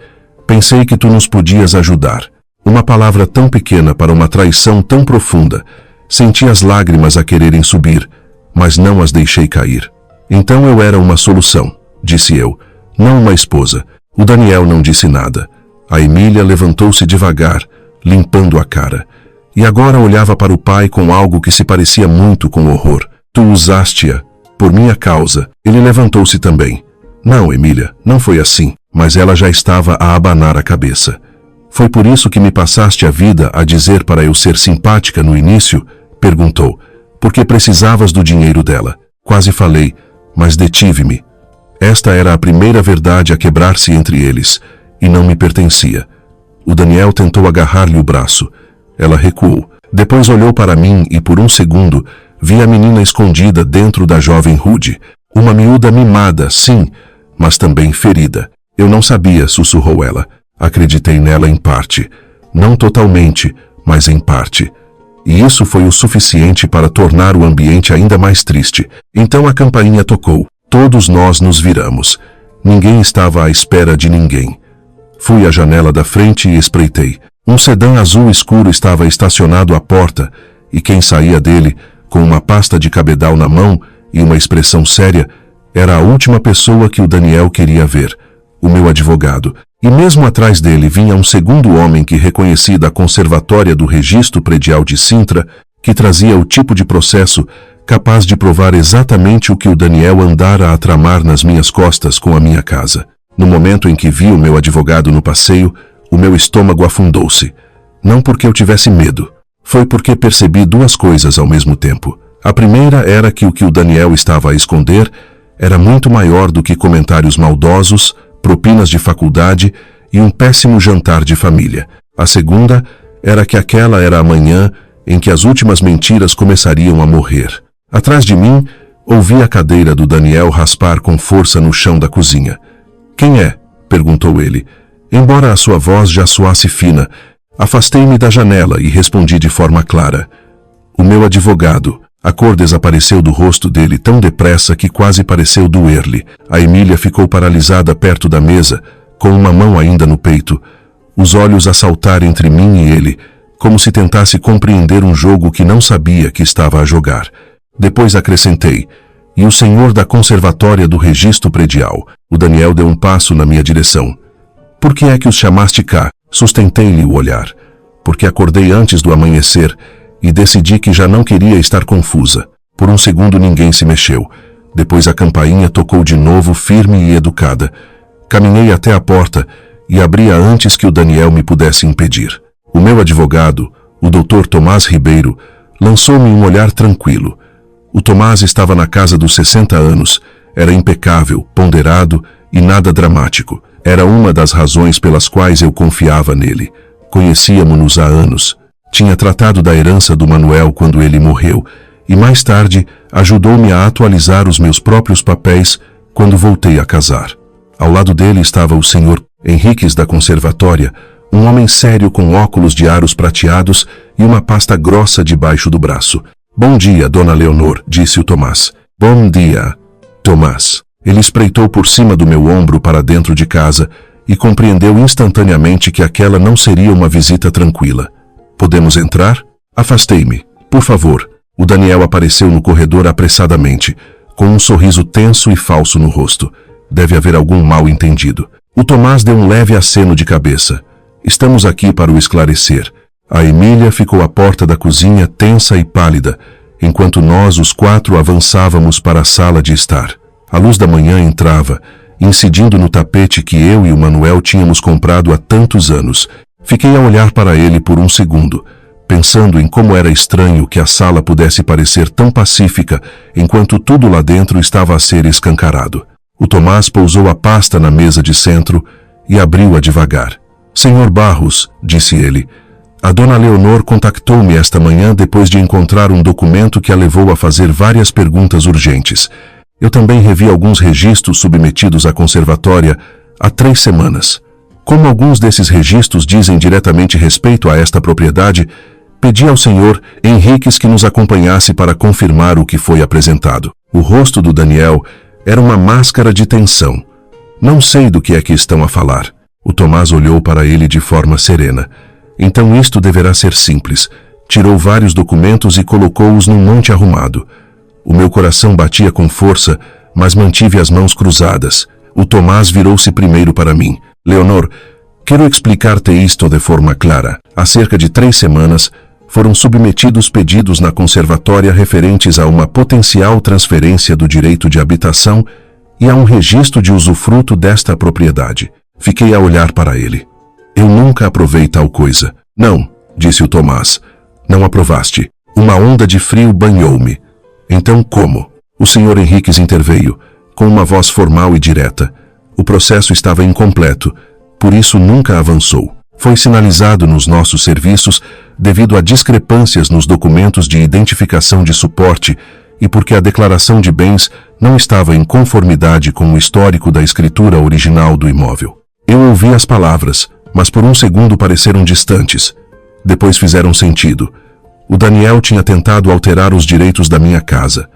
Pensei que tu nos podias ajudar. Uma palavra tão pequena para uma traição tão profunda. Senti as lágrimas a quererem subir, mas não as deixei cair. Então eu era uma solução, disse eu, não uma esposa. O Daniel não disse nada. A Emília levantou-se devagar, limpando a cara. E agora olhava para o pai com algo que se parecia muito com horror. Tu usaste-a, por minha causa. Ele levantou-se também. Não, Emília, não foi assim. Mas ela já estava a abanar a cabeça. Foi por isso que me passaste a vida a dizer para eu ser simpática no início? Perguntou. Porque precisavas do dinheiro dela. Quase falei, mas detive-me. Esta era a primeira verdade a quebrar-se entre eles, e não me pertencia. O Daniel tentou agarrar-lhe o braço. Ela recuou. Depois olhou para mim e por um segundo vi a menina escondida dentro da jovem Rude. Uma miúda mimada, sim, mas também ferida. Eu não sabia, sussurrou ela. Acreditei nela em parte. Não totalmente, mas em parte. E isso foi o suficiente para tornar o ambiente ainda mais triste. Então a campainha tocou. Todos nós nos viramos. Ninguém estava à espera de ninguém. Fui à janela da frente e espreitei. Um sedã azul escuro estava estacionado à porta, e quem saía dele, com uma pasta de cabedal na mão e uma expressão séria, era a última pessoa que o Daniel queria ver, o meu advogado. E mesmo atrás dele vinha um segundo homem que reconheci da conservatória do Registro Predial de Sintra, que trazia o tipo de processo capaz de provar exatamente o que o Daniel andara a tramar nas minhas costas com a minha casa. No momento em que vi o meu advogado no passeio, o meu estômago afundou-se. Não porque eu tivesse medo. Foi porque percebi duas coisas ao mesmo tempo. A primeira era que o que o Daniel estava a esconder era muito maior do que comentários maldosos, propinas de faculdade e um péssimo jantar de família. A segunda era que aquela era a manhã em que as últimas mentiras começariam a morrer. Atrás de mim, ouvi a cadeira do Daniel raspar com força no chão da cozinha. Quem é? Perguntou ele. Embora a sua voz já soasse fina, afastei-me da janela e respondi de forma clara. O meu advogado. A cor desapareceu do rosto dele tão depressa que quase pareceu doer-lhe. A Emília ficou paralisada perto da mesa, com uma mão ainda no peito, os olhos a saltar entre mim e ele, como se tentasse compreender um jogo que não sabia que estava a jogar. Depois acrescentei, e o senhor da conservatória do Registro Predial. O Daniel deu um passo na minha direção. Por que é que os chamaste cá? Sustentei-lhe o olhar. Porque acordei antes do amanhecer e decidi que já não queria estar confusa. Por um segundo ninguém se mexeu. Depois a campainha tocou de novo, firme e educada. Caminhei até a porta e abri-a antes que o Daniel me pudesse impedir. O meu advogado, o Dr. Tomás Ribeiro, lançou-me um olhar tranquilo. O Tomás estava na casa dos 60 anos. Era impecável, ponderado e nada dramático. Era uma das razões pelas quais eu confiava nele. Conhecíamos-nos há anos. Tinha tratado da herança do Manuel quando ele morreu, e mais tarde ajudou-me a atualizar os meus próprios papéis quando voltei a casar. Ao lado dele estava o Sr. Henriques da conservatória, um homem sério com óculos de aros prateados e uma pasta grossa debaixo do braço. Bom dia, dona Leonor, disse o Tomás. Bom dia, Tomás. Ele espreitou por cima do meu ombro para dentro de casa e compreendeu instantaneamente que aquela não seria uma visita tranquila. Podemos entrar? Afastei-me. Por favor. O Daniel apareceu no corredor apressadamente, com um sorriso tenso e falso no rosto. Deve haver algum mal-entendido. O Tomás deu um leve aceno de cabeça. Estamos aqui para o esclarecer. A Emília ficou à porta da cozinha tensa e pálida, enquanto nós, os quatro, avançávamos para a sala de estar. A luz da manhã entrava, incidindo no tapete que eu e o Manuel tínhamos comprado há tantos anos. Fiquei a olhar para ele por um segundo, pensando em como era estranho que a sala pudesse parecer tão pacífica enquanto tudo lá dentro estava a ser escancarado. O Tomás pousou a pasta na mesa de centro e abriu-a devagar. Senhor Barros, disse ele, a dona Leonor contactou-me esta manhã depois de encontrar um documento que a levou a fazer várias perguntas urgentes. Eu também revi alguns registros submetidos à conservatória há 3 semanas. Como alguns desses registros dizem diretamente respeito a esta propriedade, pedi ao senhor Henriques que nos acompanhasse para confirmar o que foi apresentado. O rosto do Daniel era uma máscara de tensão. Não sei do que é que estão a falar. O Tomás olhou para ele de forma serena. Então isto deverá ser simples. Tirou vários documentos e colocou-os num monte arrumado. O meu coração batia com força, mas mantive as mãos cruzadas. O Tomás virou-se primeiro para mim. Leonor, quero explicar-te isto de forma clara. Há cerca de 3 semanas, foram submetidos pedidos na conservatória referentes a uma potencial transferência do direito de habitação e a um registro de usufruto desta propriedade. Fiquei a olhar para ele. Eu nunca aprovei tal coisa. Não, disse o Tomás. Não aprovaste. Uma onda de frio banhou-me. Então como? O senhor Henriques interveio, com uma voz formal e direta. O processo estava incompleto, por isso nunca avançou. Foi sinalizado nos nossos serviços devido a discrepâncias nos documentos de identificação de suporte e porque a declaração de bens não estava em conformidade com o histórico da escritura original do imóvel. Eu ouvi as palavras, mas por um segundo pareceram distantes. Depois fizeram sentido. O Daniel tinha tentado alterar os direitos da minha casa,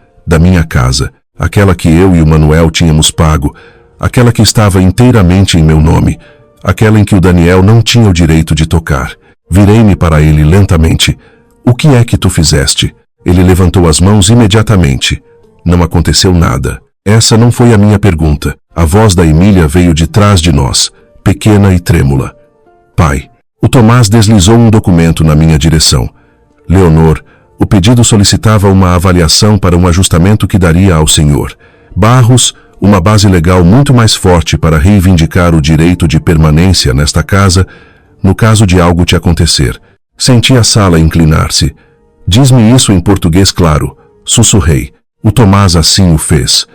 aquela que eu e o Manuel tínhamos pago, aquela que estava inteiramente em meu nome, aquela em que o Daniel não tinha o direito de tocar. Virei-me para ele lentamente. O que é que tu fizeste? Ele levantou as mãos imediatamente. Não aconteceu nada. Essa não foi a minha pergunta. A voz da Emília veio de trás de nós, pequena e trêmula. Pai. O Tomás deslizou um documento na minha direção. Leonor, o pedido solicitava uma avaliação para um ajustamento que daria ao senhor Barros uma base legal muito mais forte para reivindicar o direito de permanência nesta casa no caso de algo te acontecer. Senti a sala inclinar-se. Diz-me isso em português claro, sussurrei. O Tomás assim o fez.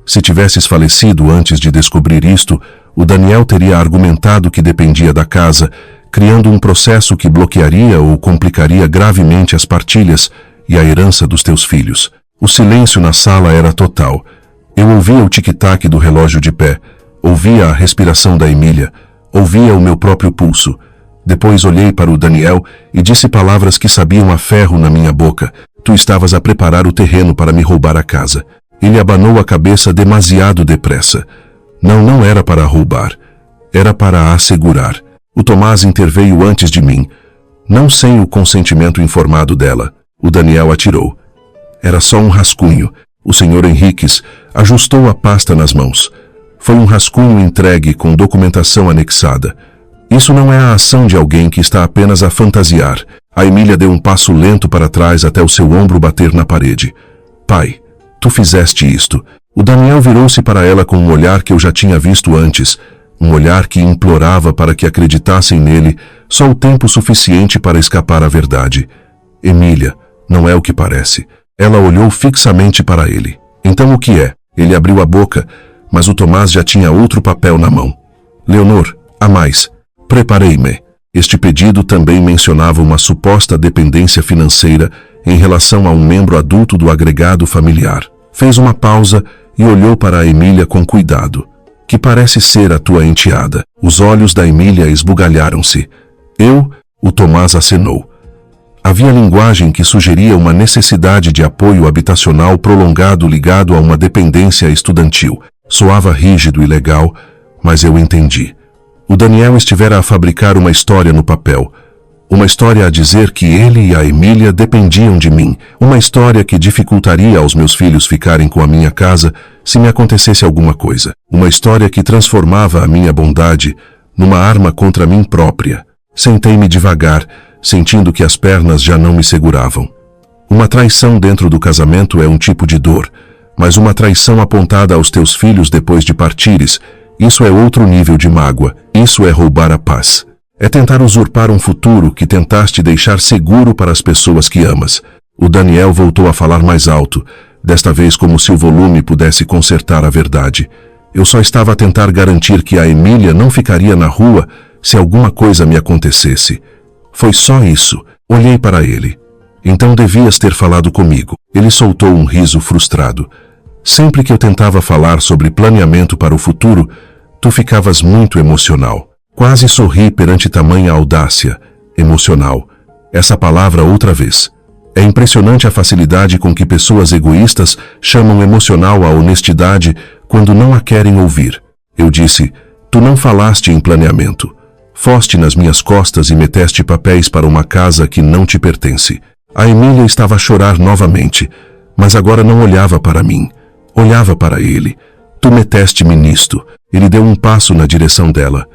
Se tivesses falecido antes de descobrir isto, o Daniel teria argumentado que dependia da casa, criando um processo que bloquearia ou complicaria gravemente as partilhas e a herança dos teus filhos. O silêncio na sala era total. Eu ouvia o tic-tac do relógio de pé, ouvia a respiração da Emília, ouvia o meu próprio pulso. Depois olhei para o Daniel e disse palavras que sabiam a ferro na minha boca. Tu estavas a preparar o terreno para me roubar a casa. Ele abanou a cabeça demasiado depressa. Não era para roubar. Era para assegurar. O Tomás interveio antes de mim, não sem o consentimento informado dela. O Daniel atirou. Era só um rascunho. O senhor Henriques ajustou a pasta nas mãos. Foi um rascunho entregue com documentação anexada. Isso não é a ação de alguém que está apenas a fantasiar. A Emília deu um passo lento para trás até o seu ombro bater na parede. Pai, tu fizeste isto. O Daniel virou-se para ela com um olhar que eu já tinha visto antes. Um olhar que implorava para que acreditassem nele só o tempo suficiente para escapar à verdade. Emília, não é o que parece. Ela olhou fixamente para ele. Então o que é? Ele abriu a boca, mas o Tomás já tinha outro papel na mão. Leonor, há mais. Preparei-me. Este pedido também mencionava uma suposta dependência financeira em relação a um membro adulto do agregado familiar. Fez uma pausa e olhou para a Emília com cuidado. Que parece ser a tua enteada. Os olhos da Emília esbugalharam-se. O Tomás acenou. Havia linguagem que sugeria uma necessidade de apoio habitacional prolongado ligado a uma dependência estudantil. Soava rígido e legal, mas eu entendi. O Daniel estivera a fabricar uma história no papel. Uma história a dizer que ele e a Emília dependiam de mim. Uma história que dificultaria aos meus filhos ficarem com a minha casa se me acontecesse alguma coisa. Uma história que transformava a minha bondade numa arma contra mim própria. Sentei-me devagar, sentindo que as pernas já não me seguravam. Uma traição dentro do casamento é um tipo de dor, mas uma traição apontada aos teus filhos depois de partires, isso é outro nível de mágoa, isso é roubar a paz. É tentar usurpar um futuro que tentaste deixar seguro para as pessoas que amas. O Daniel voltou a falar mais alto, desta vez como se o volume pudesse consertar a verdade. Eu só estava a tentar garantir que a Emília não ficaria na rua se alguma coisa me acontecesse. Foi só isso. Olhei para ele. Então devias ter falado comigo. Ele soltou um riso frustrado. Sempre que eu tentava falar sobre planeamento para o futuro, tu ficavas muito emocional. Quase sorri perante tamanha audácia. Emocional. Essa palavra outra vez. É impressionante a facilidade com que pessoas egoístas chamam emocional a honestidade quando não a querem ouvir. Eu disse, tu não falaste em planeamento. Foste nas minhas costas e meteste papéis para uma casa que não te pertence. A Emília estava a chorar novamente, mas agora não olhava para mim. Olhava para ele. Tu meteste-me nisto. Ele deu um passo na direção dela.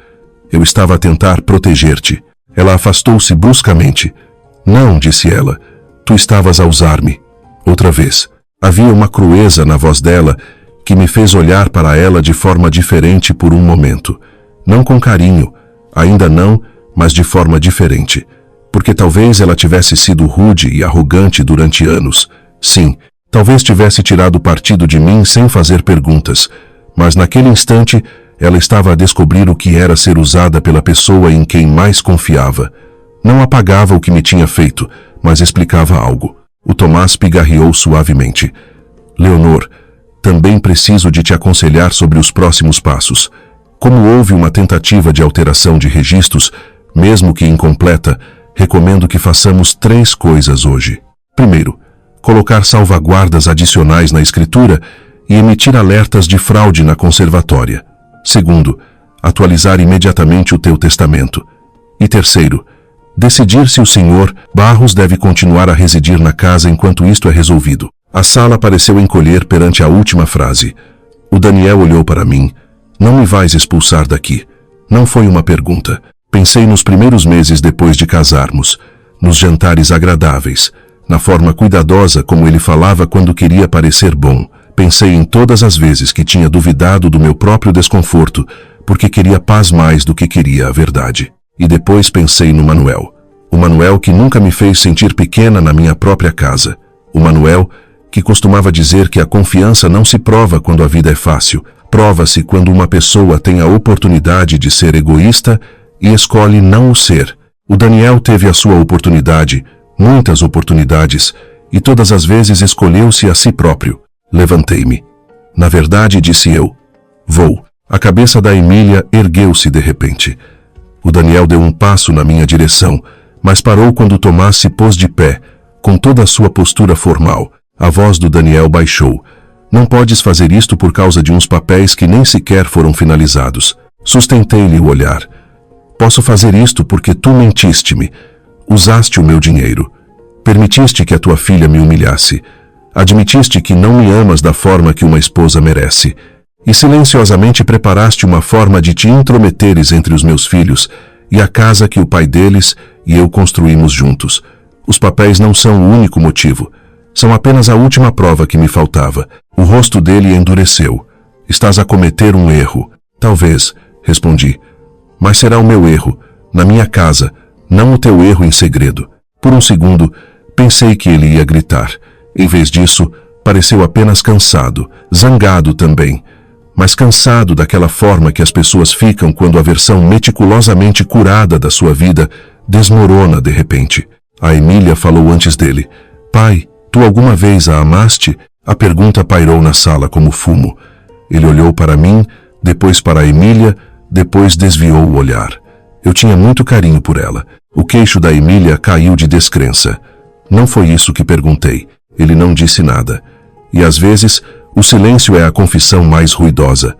Eu estava a tentar proteger-te. Ela afastou-se bruscamente. Não, disse ela. Tu estavas a usar-me. Outra vez. Havia uma crueza na voz dela que me fez olhar para ela de forma diferente por um momento. Não com carinho, ainda não, mas de forma diferente. Porque talvez ela tivesse sido rude e arrogante durante anos. Sim, talvez tivesse tirado partido de mim sem fazer perguntas. Mas naquele instante, ela estava a descobrir o que era ser usada pela pessoa em quem mais confiava. Não apagava o que me tinha feito, mas explicava algo. O Tomás pigarreou suavemente. Leonor, também preciso de te aconselhar sobre os próximos passos. Como houve uma tentativa de alteração de registros, mesmo que incompleta, recomendo que façamos 3 coisas hoje. Primeiro, colocar salvaguardas adicionais na escritura e emitir alertas de fraude na conservatória. Segundo, atualizar imediatamente o teu testamento. E terceiro, decidir se o Sr. Barros deve continuar a residir na casa enquanto isto é resolvido. A sala pareceu encolher perante a última frase. O Daniel olhou para mim. Não me vais expulsar daqui. Não foi uma pergunta. Pensei nos primeiros meses depois de casarmos, nos jantares agradáveis, na forma cuidadosa como ele falava quando queria parecer bom. Pensei em todas as vezes que tinha duvidado do meu próprio desconforto, porque queria paz mais do que queria a verdade. E depois pensei no Manuel. O Manuel que nunca me fez sentir pequena na minha própria casa. O Manuel que costumava dizer que a confiança não se prova quando a vida é fácil. Prova-se quando uma pessoa tem a oportunidade de ser egoísta e escolhe não o ser. O Daniel teve a sua oportunidade, muitas oportunidades, e todas as vezes escolheu-se a si próprio. Levantei-me. Na verdade, disse eu, vou. A cabeça da Emília ergueu-se de repente. O Daniel deu um passo na minha direção, mas parou quando Tomás se pôs de pé, com toda a sua postura formal. A voz do Daniel baixou. Não podes fazer isto por causa de uns papéis que nem sequer foram finalizados. Sustentei-lhe o olhar. Posso fazer isto porque tu mentiste-me. Usaste o meu dinheiro. Permitiste que a tua filha me humilhasse. Admitiste que não me amas da forma que uma esposa merece. E silenciosamente preparaste uma forma de te intrometeres entre os meus filhos e a casa que o pai deles e eu construímos juntos. Os papéis não são o único motivo. São apenas a última prova que me faltava. O rosto dele endureceu. Estás a cometer um erro. Talvez, respondi. Mas será o meu erro, na minha casa, não o teu erro em segredo. Por um segundo, pensei que ele ia gritar. Em vez disso, pareceu apenas cansado, zangado também. Mas cansado daquela forma que as pessoas ficam quando a versão meticulosamente curada da sua vida desmorona de repente. A Emília falou antes dele. Pai, tu alguma vez a amaste? A pergunta pairou na sala como fumo. Ele olhou para mim, depois para a Emília, depois desviou o olhar. Eu tinha muito carinho por ela. O queixo da Emília caiu de descrença. Não foi isso que perguntei. Ele não disse nada. E às vezes, o silêncio é a confissão mais ruidosa.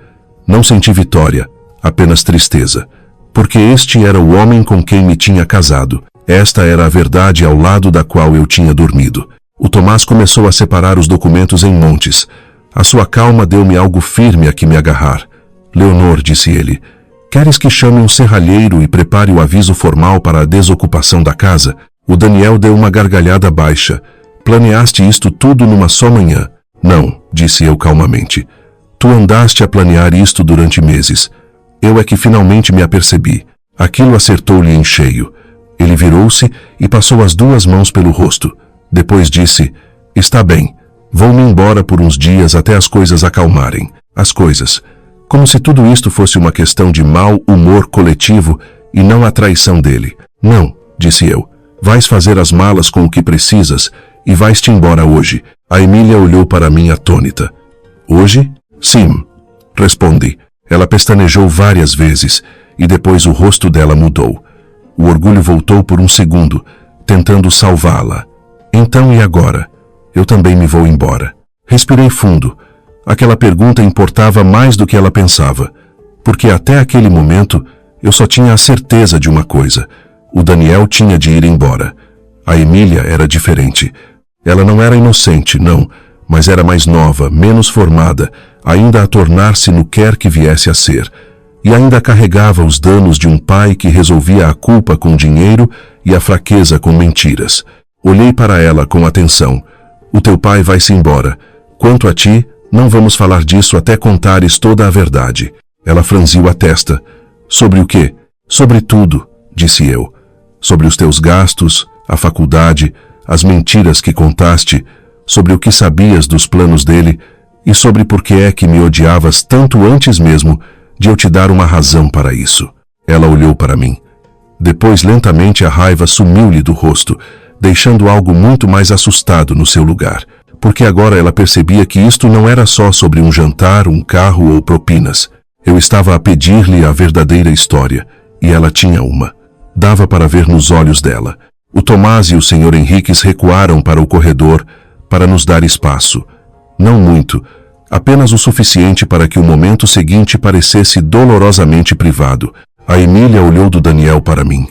Não senti vitória, apenas tristeza. Porque este era o homem com quem me tinha casado. Esta era a verdade ao lado da qual eu tinha dormido. O Tomás começou a separar os documentos em montes. A sua calma deu-me algo firme a que me agarrar. Leonor, disse ele, queres que chame um serralheiro e prepare o aviso formal para a desocupação da casa? O Daniel deu uma gargalhada baixa. Planeaste isto tudo numa só manhã. Não, disse eu calmamente. Tu andaste a planear isto durante meses. Eu é que finalmente me apercebi. Aquilo acertou-lhe em cheio. Ele virou-se e passou as 2 mãos pelo rosto. Depois disse: está bem, vou-me embora por uns dias até as coisas acalmarem. As coisas. Como se tudo isto fosse uma questão de mau humor coletivo e não a traição dele. Não, disse eu. Vais fazer as malas com o que precisas e vais-te embora hoje. A Emília olhou para mim atônita. Hoje? Sim, respondi. Ela pestanejou várias vezes e depois o rosto dela mudou. O orgulho voltou por um segundo, tentando salvá-la. Então e agora? Eu também me vou embora. Respirei fundo. Aquela pergunta importava mais do que ela pensava, porque até aquele momento eu só tinha a certeza de uma coisa: o Daniel tinha de ir embora. A Emília era diferente. Ela não era inocente, não, mas era mais nova, menos formada, ainda a tornar-se no quer que viesse a ser, e ainda carregava os danos de um pai que resolvia a culpa com dinheiro e a fraqueza com mentiras. Olhei para ela com atenção. O teu pai vai-se embora. Quanto a ti, não vamos falar disso até contares toda a verdade. Ela franziu a testa. Sobre o quê? Sobre tudo, disse eu. Sobre os teus gastos, a faculdade, as mentiras que contaste, sobre o que sabias dos planos dele e sobre por que é que me odiavas tanto antes mesmo de eu te dar uma razão para isso. Ela olhou para mim. Depois, lentamente, a raiva sumiu-lhe do rosto, deixando algo muito mais assustado no seu lugar, porque agora ela percebia que isto não era só sobre um jantar, um carro ou propinas. Eu estava a pedir-lhe a verdadeira história, e ela tinha uma. Dava para ver nos olhos dela. O Tomás e o Sr. Henriques recuaram para o corredor para nos dar espaço. Não muito, apenas o suficiente para que o momento seguinte parecesse dolorosamente privado. A Emília olhou do Daniel para mim.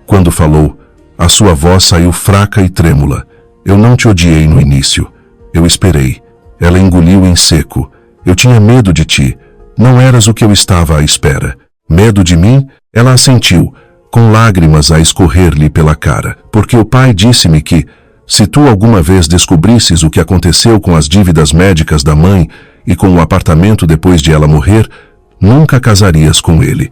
Quando falou, a sua voz saiu fraca e trêmula. Eu não te odiei no início. Eu esperei. Ela engoliu em seco. Eu tinha medo de ti. Não eras o que eu estava à espera. Medo de mim? Ela assentiu, com lágrimas a escorrer-lhe pela cara, porque o pai disse-me que, se tu alguma vez descobrisses o que aconteceu com as dívidas médicas da mãe e com o apartamento depois de ela morrer, nunca casarias com ele.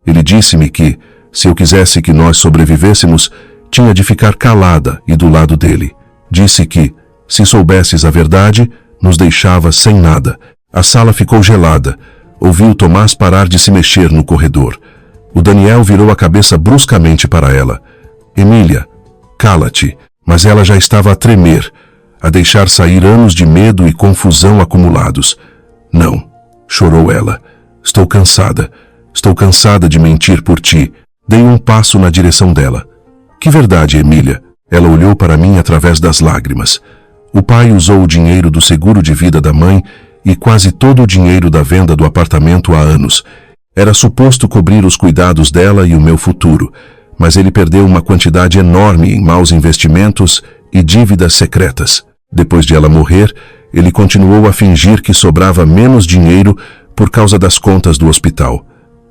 Ele disse-me que, se eu quisesse que nós sobrevivêssemos, tinha de ficar calada e do lado dele. Disse que, se soubesses a verdade, nos deixava sem nada. A sala ficou gelada. Ouvi o Tomás parar de se mexer no corredor. O Daniel virou a cabeça bruscamente para ela. Emília, cala-te. Mas ela já estava a tremer, a deixar sair anos de medo e confusão acumulados. Não, chorou ela. Estou cansada. Estou cansada de mentir por ti. Dei um passo na direção dela. Que verdade, Emília? Ela olhou para mim através das lágrimas. O pai usou o dinheiro do seguro de vida da mãe e quase todo o dinheiro da venda do apartamento há anos. Era suposto cobrir os cuidados dela e o meu futuro, mas ele perdeu uma quantidade enorme em maus investimentos e dívidas secretas. Depois de ela morrer, ele continuou a fingir que sobrava menos dinheiro por causa das contas do hospital.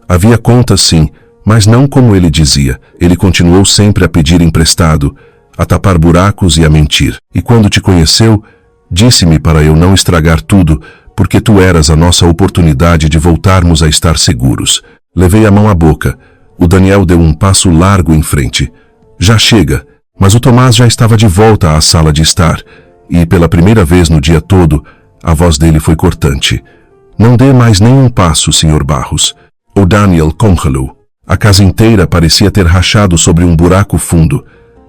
Havia contas sim, mas não como ele dizia. Ele continuou sempre a pedir emprestado, a tapar buracos e a mentir. E quando te conheceu, disse-me para eu não estragar tudo, porque tu eras a nossa oportunidade de voltarmos a estar seguros. Levei a mão à boca. O Daniel deu um passo largo em frente. Já chega, mas o Tomás já estava de volta à sala de estar, e pela primeira vez no dia todo, a voz dele foi cortante. Não dê mais nenhum passo, Sr. Barros. O Daniel congelou. A casa inteira parecia ter rachado sobre um buraco fundo.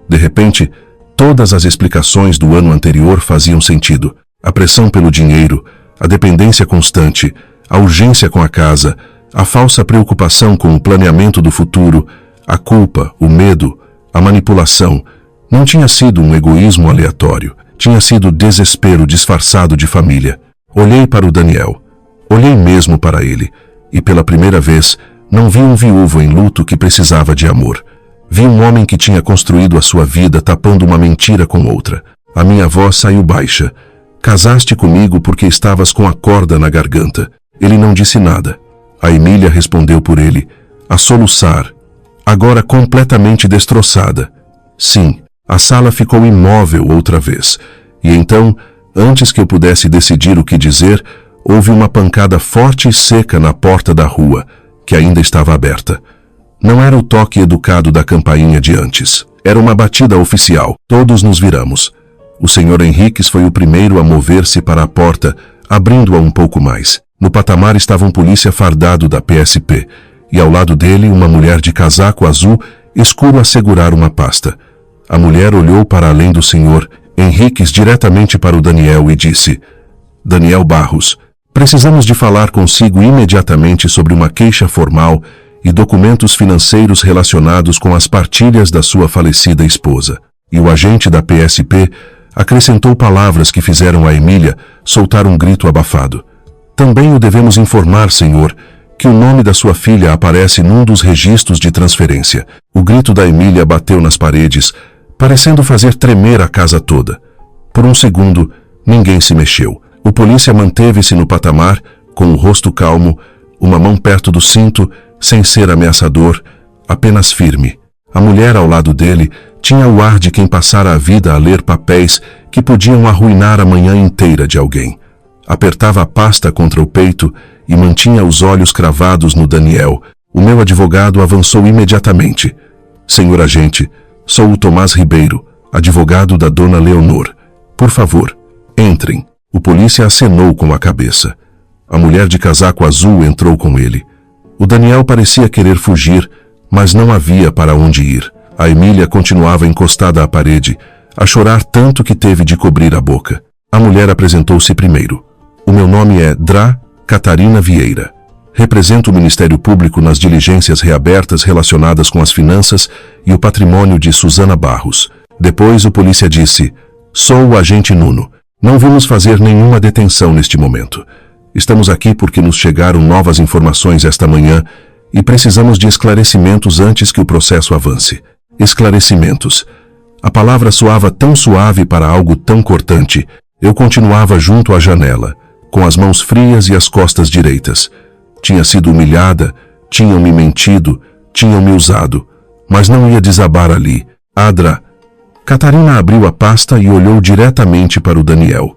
De repente, todas as explicações do ano anterior faziam sentido. A pressão pelo dinheiro, a dependência constante, a urgência com a casa, a falsa preocupação com o planeamento do futuro, a culpa, o medo, a manipulação. Não tinha sido um egoísmo aleatório. Tinha sido desespero disfarçado de família. Olhei para o Daniel. Olhei mesmo para ele. E pela primeira vez, não vi um viúvo em luto que precisava de amor. Vi um homem que tinha construído a sua vida tapando uma mentira com outra. A minha voz saiu baixa. Casaste comigo porque estavas com a corda na garganta. Ele não disse nada. A Emília respondeu por ele, a soluçar, agora completamente destroçada. Sim, a sala ficou imóvel outra vez. E então, antes que eu pudesse decidir o que dizer, houve uma pancada forte e seca na porta da rua, que ainda estava aberta. Não era o toque educado da campainha de antes. Era uma batida oficial. Todos nos viramos. O Sr. Henriques foi o primeiro a mover-se para a porta, abrindo-a um pouco mais. No patamar estava um polícia fardado da PSP, e ao lado dele uma mulher de casaco azul escuro a segurar uma pasta. A mulher olhou para além do Sr. Henriques diretamente para o Daniel e disse: Daniel Barros, precisamos de falar consigo imediatamente sobre uma queixa formal e documentos financeiros relacionados com as partilhas da sua falecida esposa. E o agente da PSP acrescentou palavras que fizeram a Emília soltar um grito abafado. Também o devemos informar, senhor, que o nome da sua filha aparece num dos registros de transferência. O grito da Emília bateu nas paredes, parecendo fazer tremer a casa toda. Por um segundo, ninguém se mexeu. O polícia manteve-se no patamar, com o rosto calmo, uma mão perto do cinto, sem ser ameaçador, apenas firme. A mulher ao lado dele tinha o ar de quem passara a vida a ler papéis que podiam arruinar a manhã inteira de alguém. Apertava a pasta contra o peito e mantinha os olhos cravados no Daniel. O meu advogado avançou imediatamente. Senhor agente, sou o Tomás Ribeiro, advogado da dona Leonor. Por favor, entrem. O polícia acenou com a cabeça. A mulher de casaco azul entrou com ele. O Daniel parecia querer fugir, mas não havia para onde ir. A Emília continuava encostada à parede, a chorar tanto que teve de cobrir a boca. A mulher apresentou-se primeiro. O meu nome é Dra. Catarina Vieira. Represento o Ministério Público nas diligências reabertas relacionadas com as finanças e o patrimônio de Suzana Barros. Depois o polícia disse: sou o agente Nuno. Não vamos fazer nenhuma detenção neste momento. Estamos aqui porque nos chegaram novas informações esta manhã e precisamos de esclarecimentos antes que o processo avance. Esclarecimentos. A palavra soava tão suave para algo tão cortante. Eu continuava junto à janela, com as mãos frias e as costas direitas. Tinha sido humilhada, tinham-me mentido, tinham-me usado, mas não ia desabar ali. Adra. Catarina abriu a pasta e olhou diretamente para o Daniel.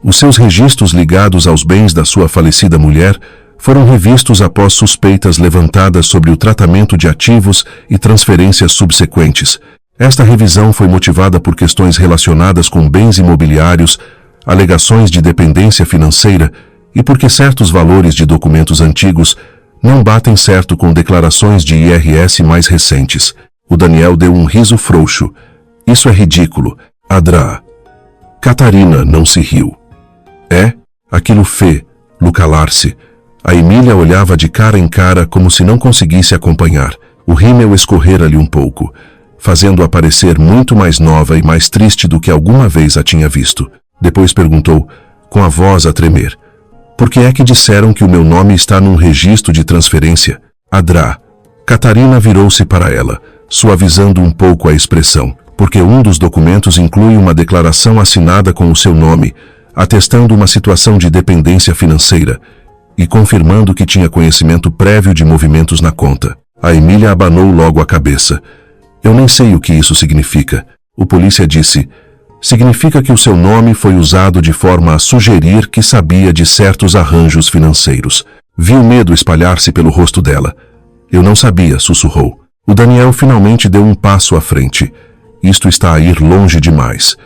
Os seus registros ligados aos bens da sua falecida mulher foram revistos após suspeitas levantadas sobre o tratamento de ativos e transferências subsequentes. Esta revisão foi motivada por questões relacionadas com bens imobiliários, alegações de dependência financeira e porque certos valores de documentos antigos não batem certo com declarações de IRS mais recentes. O Daniel deu um riso frouxo. Isso é ridículo. Adra. Catarina não se riu. É? Aquilo fê-lo calar-se. A Emília olhava de cara em cara como se não conseguisse acompanhar. O rímel escorrera-lhe um pouco, fazendo-a parecer muito mais nova e mais triste do que alguma vez a tinha visto. Depois perguntou, com a voz a tremer: por que é que disseram que o meu nome está num registro de transferência? Adra. Catarina virou-se para ela, suavizando um pouco a expressão, porque um dos documentos inclui uma declaração assinada com o seu nome, atestando uma situação de dependência financeira e confirmando que tinha conhecimento prévio de movimentos na conta. A Emília abanou logo a cabeça. Eu nem sei o que isso significa. O polícia disse: significa que o seu nome foi usado de forma a sugerir que sabia de certos arranjos financeiros. Vi o medo espalhar-se pelo rosto dela. Eu não sabia, sussurrou. O Daniel finalmente deu um passo à frente. Isto está a ir longe demais.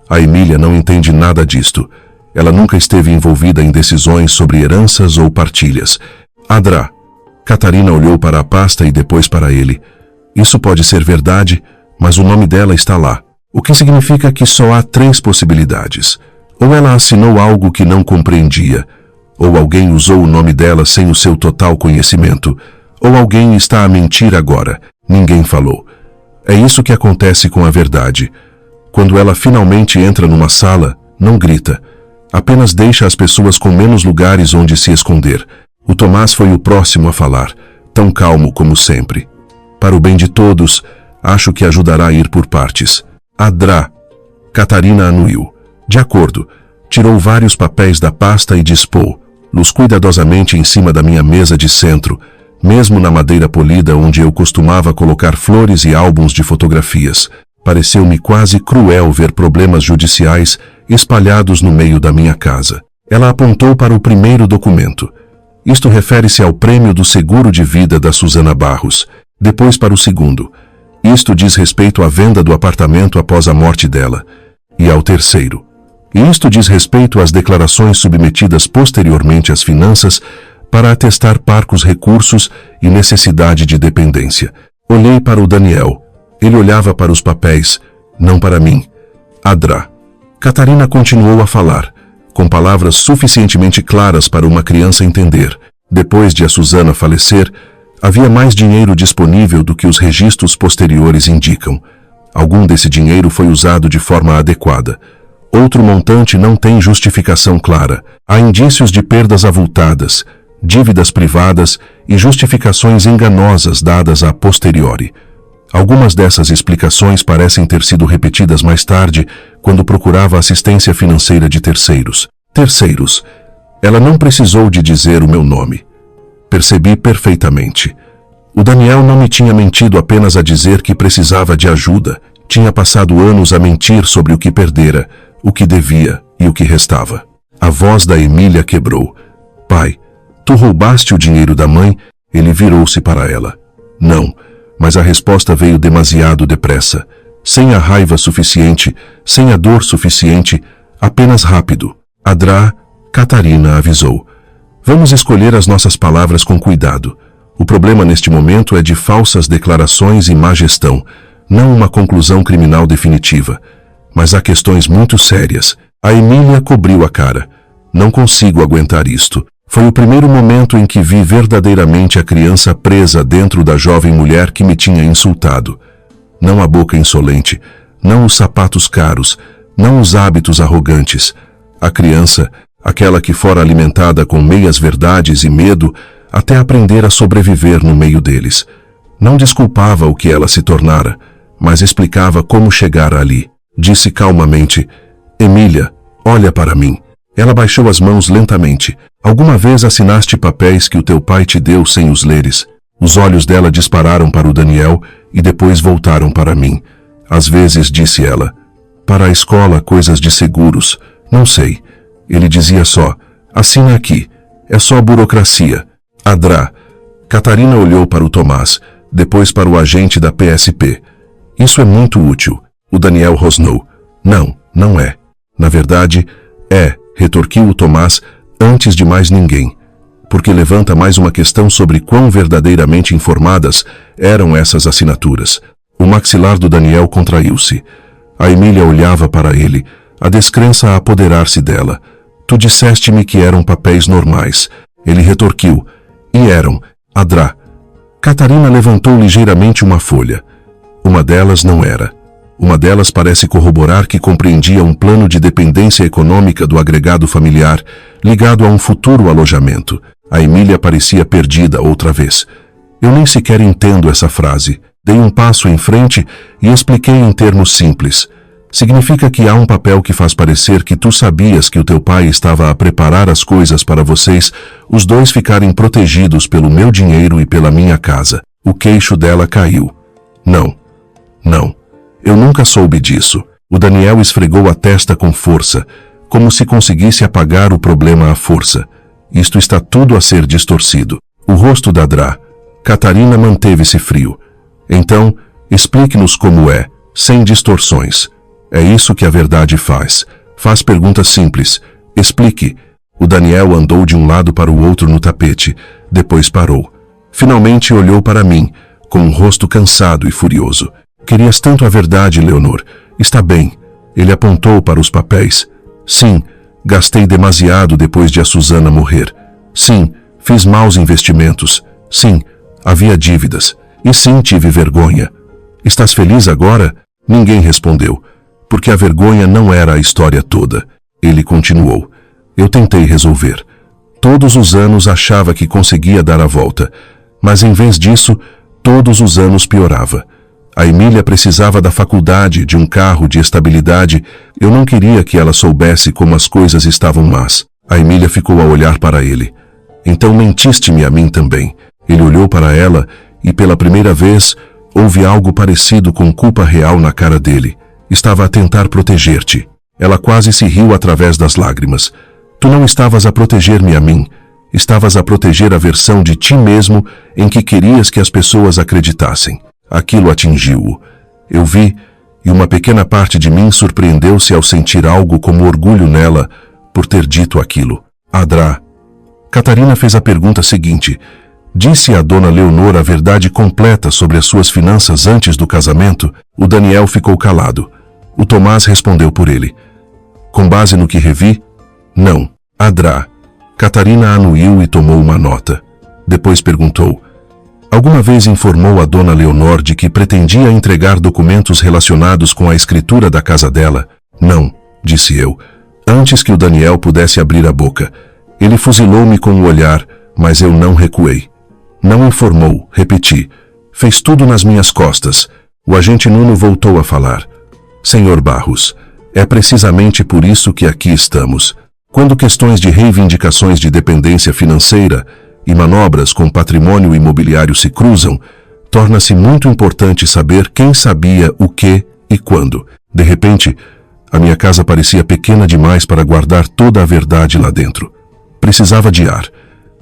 A Emília não entende nada disto. Ela nunca esteve envolvida em decisões sobre heranças ou partilhas. Adra. Catarina olhou para a pasta e depois para ele. Isso pode ser verdade, mas o nome dela está lá. O que significa que só há 3 possibilidades. Ou ela assinou algo que não compreendia, ou alguém usou o nome dela sem o seu total conhecimento, ou alguém está a mentir agora. Ninguém falou. É isso que acontece com a verdade. Quando ela finalmente entra numa sala, não grita. Apenas deixa as pessoas com menos lugares onde se esconder. O Tomás foi o próximo a falar, tão calmo como sempre. Para o bem de todos, acho que ajudará a ir por partes. Adra. Catarina anuiu. De acordo. Tirou vários papéis da pasta e dispô-los cuidadosamente em cima da minha mesa de centro, mesmo na madeira polida onde eu costumava colocar flores e álbuns de fotografias. Pareceu-me quase cruel ver problemas judiciais espalhados no meio da minha casa. Ela apontou para o primeiro documento. Isto refere-se ao prêmio do seguro de vida da Suzana Barros. Depois para o segundo. Isto diz respeito à venda do apartamento após a morte dela. E ao terceiro. E isto diz respeito às declarações submetidas posteriormente às finanças para atestar parcos recursos e necessidade de dependência. Olhei para o Daniel. Ele olhava para os papéis, não para mim. Adra. Catarina continuou a falar, com palavras suficientemente claras para uma criança entender. Depois de a Susana falecer, havia mais dinheiro disponível do que os registros posteriores indicam. Algum desse dinheiro foi usado de forma adequada. Outro montante não tem justificação clara. Há indícios de perdas avultadas, dívidas privadas e justificações enganosas dadas a posteriori. Algumas dessas explicações parecem ter sido repetidas mais tarde, quando procurava assistência financeira de terceiros. Terceiros. Ela não precisou de dizer o meu nome. Percebi perfeitamente. O Daniel não me tinha mentido apenas a dizer que precisava de ajuda. Tinha passado anos a mentir sobre o que perdera, o que devia e o que restava. A voz da Emília quebrou. Pai, tu roubaste o dinheiro da mãe? Ele virou-se para ela. Não, mas a resposta veio demasiado depressa. Sem a raiva suficiente, sem a dor suficiente, apenas rápido. Adra, Catarina avisou. Vamos escolher as nossas palavras com cuidado. O problema neste momento é de falsas declarações e má gestão, não uma conclusão criminal definitiva. Mas há questões muito sérias. A Emília cobriu a cara. Não consigo aguentar isto. Foi o primeiro momento em que vi verdadeiramente a criança presa dentro da jovem mulher que me tinha insultado. Não a boca insolente, não os sapatos caros, não os hábitos arrogantes. A criança, aquela que fora alimentada com meias verdades e medo, até aprender a sobreviver no meio deles. Não desculpava o que ela se tornara, mas explicava como chegar ali. Disse calmamente, Emília, olha para mim. Ela baixou as mãos lentamente. Alguma vez assinaste papéis que o teu pai te deu sem os leres? Os olhos dela dispararam para o Daniel e depois voltaram para mim. Às vezes, disse ela, para a escola, coisas de seguros. Não sei. Ele dizia só, assina aqui. É só burocracia. Adra. Catarina olhou para o Tomás, depois para o agente da PSP. Isso é muito útil. O Daniel rosnou. Não, não é. Na verdade, é, retorquiu o Tomás, antes de mais ninguém. Porque levanta mais uma questão sobre quão verdadeiramente informadas eram essas assinaturas. O maxilar do Daniel contraiu-se. A Emília olhava para ele, a descrença a apoderar-se dela. Tu disseste-me que eram papéis normais. Ele retorquiu. E eram. Adra. Catarina levantou ligeiramente uma folha. Uma delas não era. Uma delas parece corroborar que compreendia um plano de dependência econômica do agregado familiar, ligado a um futuro alojamento. A Emília parecia perdida outra vez. Eu nem sequer entendo essa frase. Dei um passo em frente e expliquei em termos simples. Significa que há um papel que faz parecer que tu sabias que o teu pai estava a preparar as coisas para vocês, os dois ficarem protegidos pelo meu dinheiro e pela minha casa. O queixo dela caiu. Não. Não. Eu nunca soube disso. O Daniel esfregou a testa com força, como se conseguisse apagar o problema à força. Isto está tudo a ser distorcido. O rosto da Adra. Catarina manteve-se frio. Então, explique-nos como é, sem distorções. É isso que a verdade faz. Faz perguntas simples. Explique. O Daniel andou de um lado para o outro no tapete, depois parou. Finalmente olhou para mim, com um rosto cansado e furioso. Querias tanto a verdade, Leonor. Está bem. Ele apontou para os papéis. Sim, gastei demasiado depois de a Susana morrer. Sim, fiz maus investimentos. Sim, havia dívidas. E sim, tive vergonha. Estás feliz agora? Ninguém respondeu, porque a vergonha não era a história toda. Ele continuou. Eu tentei resolver. Todos os anos achava que conseguia dar a volta, mas em vez disso, todos os anos piorava. A Emília precisava da faculdade, de um carro, de estabilidade. Eu não queria que ela soubesse como as coisas estavam más. A Emília ficou a olhar para ele. Então mentiste-me a mim também. Ele olhou para ela e, pela primeira vez, houve algo parecido com culpa real na cara dele. Estava a tentar proteger-te. Ela quase se riu através das lágrimas. Tu não estavas a proteger-me a mim. Estavas a proteger a versão de ti mesmo em que querias que as pessoas acreditassem. Aquilo atingiu-o. Eu vi, e uma pequena parte de mim surpreendeu-se ao sentir algo como orgulho nela por ter dito aquilo. Adrá. Catarina fez a pergunta seguinte. Disse a dona Leonor a verdade completa sobre as suas finanças antes do casamento? O Daniel ficou calado. O Tomás respondeu por ele. Com base no que revi? Não. Adrá. Catarina anuiu e tomou uma nota. Depois perguntou. Alguma vez informou a dona Leonor de que pretendia entregar documentos relacionados com a escritura da casa dela? Não, disse eu. Antes que o Daniel pudesse abrir a boca. Ele fuzilou-me com o olhar, mas eu não recuei. Não informou, repeti. Fez tudo nas minhas costas. O agente Nuno voltou a falar. Senhor Barros, é precisamente por isso que aqui estamos. Quando questões de reivindicações de dependência financeira e manobras com patrimônio imobiliário se cruzam, torna-se muito importante saber quem sabia o que e quando. De repente, a minha casa parecia pequena demais para guardar toda a verdade lá dentro. Precisava de ar.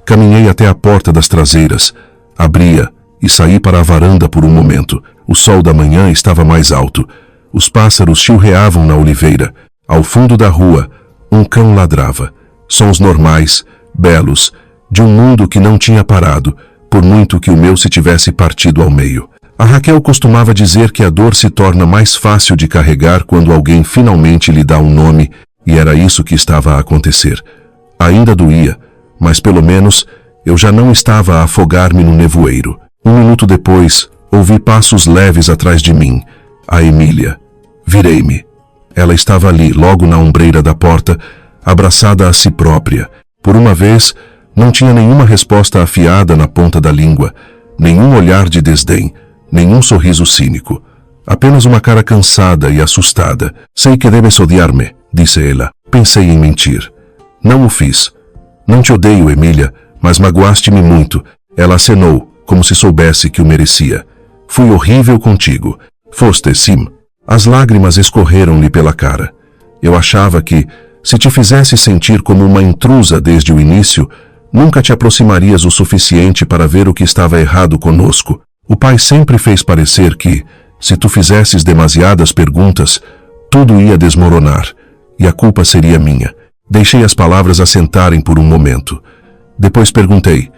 Caminhei até a porta das traseiras, abria e saí para a varanda por um momento. O sol da manhã estava mais alto. Os pássaros chilreavam na oliveira. Ao fundo da rua, um cão ladrava. Sons normais, belos, de um mundo que não tinha parado, por muito que o meu se tivesse partido ao meio. A Raquel costumava dizer que a dor se torna mais fácil de carregar quando alguém finalmente lhe dá um nome, e era isso que estava a acontecer. Ainda doía, mas pelo menos eu já não estava a afogar-me no nevoeiro. Um minuto depois, ouvi passos leves atrás de mim. A Emília. Virei-me. Ela estava ali, logo na ombreira da porta, abraçada a si própria. Por uma vez, não tinha nenhuma resposta afiada na ponta da língua, nenhum olhar de desdém, nenhum sorriso cínico. Apenas uma cara cansada e assustada. Sei que debes odiar-me, disse ela. Pensei em mentir. Não o fiz. Não te odeio, Emília, mas magoaste-me muito. Ela acenou, como se soubesse que o merecia. Fui horrível contigo. Foste, sim. As lágrimas escorreram-lhe pela cara. Eu achava que, se te fizesse sentir como uma intrusa desde o início, nunca te aproximarias o suficiente para ver o que estava errado conosco. O pai sempre fez parecer que, se tu fizesses demasiadas perguntas, tudo ia desmoronar, e a culpa seria minha. Deixei as palavras assentarem por um momento. Depois perguntei,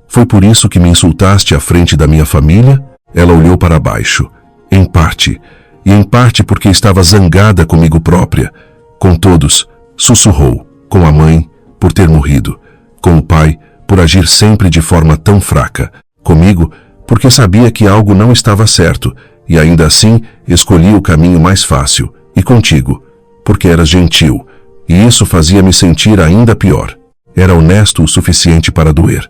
foi por isso que me insultaste à frente da minha família? Ela olhou para baixo. Em parte, e em parte porque estava zangada comigo própria. Com todos, sussurrou. Com a mãe, por ter morrido. Com o pai, por agir sempre de forma tão fraca. Comigo, porque sabia que algo não estava certo, e ainda assim escolhi o caminho mais fácil. E contigo, porque eras gentil, e isso fazia-me sentir ainda pior. Era honesto o suficiente para doer.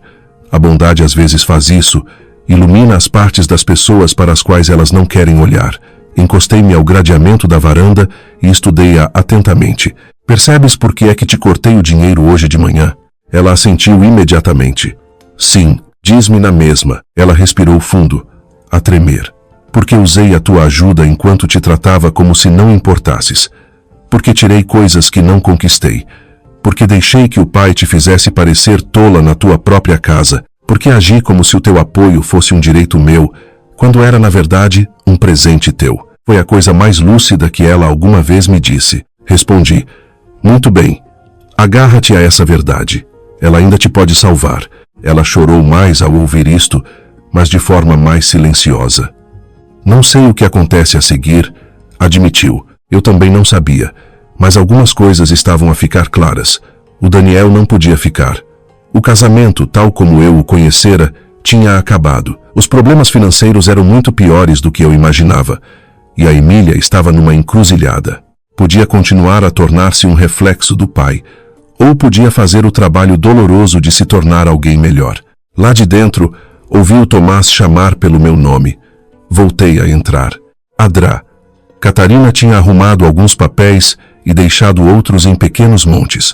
A bondade às vezes faz isso, ilumina as partes das pessoas para as quais elas não querem olhar. Encostei-me ao gradeamento da varanda e estudei-a atentamente. Percebes por que é que te cortei o dinheiro hoje de manhã? Ela assentiu imediatamente. Sim, diz-me na mesma. Ela respirou fundo, a tremer. Porque usei a tua ajuda enquanto te tratava como se não importasses. Porque tirei coisas que não conquistei. Porque deixei que o pai te fizesse parecer tola na tua própria casa. Porque agi como se o teu apoio fosse um direito meu, quando era, na verdade, um presente teu. Foi a coisa mais lúcida que ela alguma vez me disse. Respondi, muito bem, agarra-te a essa verdade. Ela ainda te pode salvar. Ela chorou mais ao ouvir isto, mas de forma mais silenciosa. Não sei o que acontece a seguir, admitiu. Eu também não sabia, mas algumas coisas estavam a ficar claras. O Daniel não podia ficar. O casamento, tal como eu o conhecera, tinha acabado. Os problemas financeiros eram muito piores do que eu imaginava, e a Emília estava numa encruzilhada. Podia continuar a tornar-se um reflexo do pai, ou podia fazer o trabalho doloroso de se tornar alguém melhor. Lá de dentro, ouvi o Tomás chamar pelo meu nome. Voltei a entrar. Adrá. Catarina tinha arrumado alguns papéis e deixado outros em pequenos montes.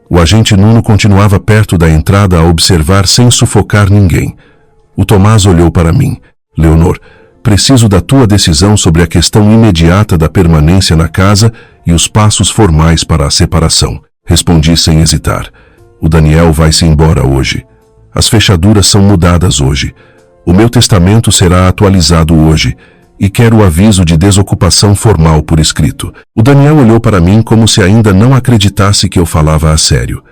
O agente Nuno continuava perto da entrada a observar sem sufocar ninguém. O Tomás olhou para mim. Leonor, preciso da tua decisão sobre a questão imediata da permanência na casa e os passos formais para a separação. Respondi sem hesitar. O Daniel vai-se embora hoje. As fechaduras são mudadas hoje. O meu testamento será atualizado hoje e quero o aviso de desocupação formal por escrito. O Daniel olhou para mim como se ainda não acreditasse que eu falava a sério.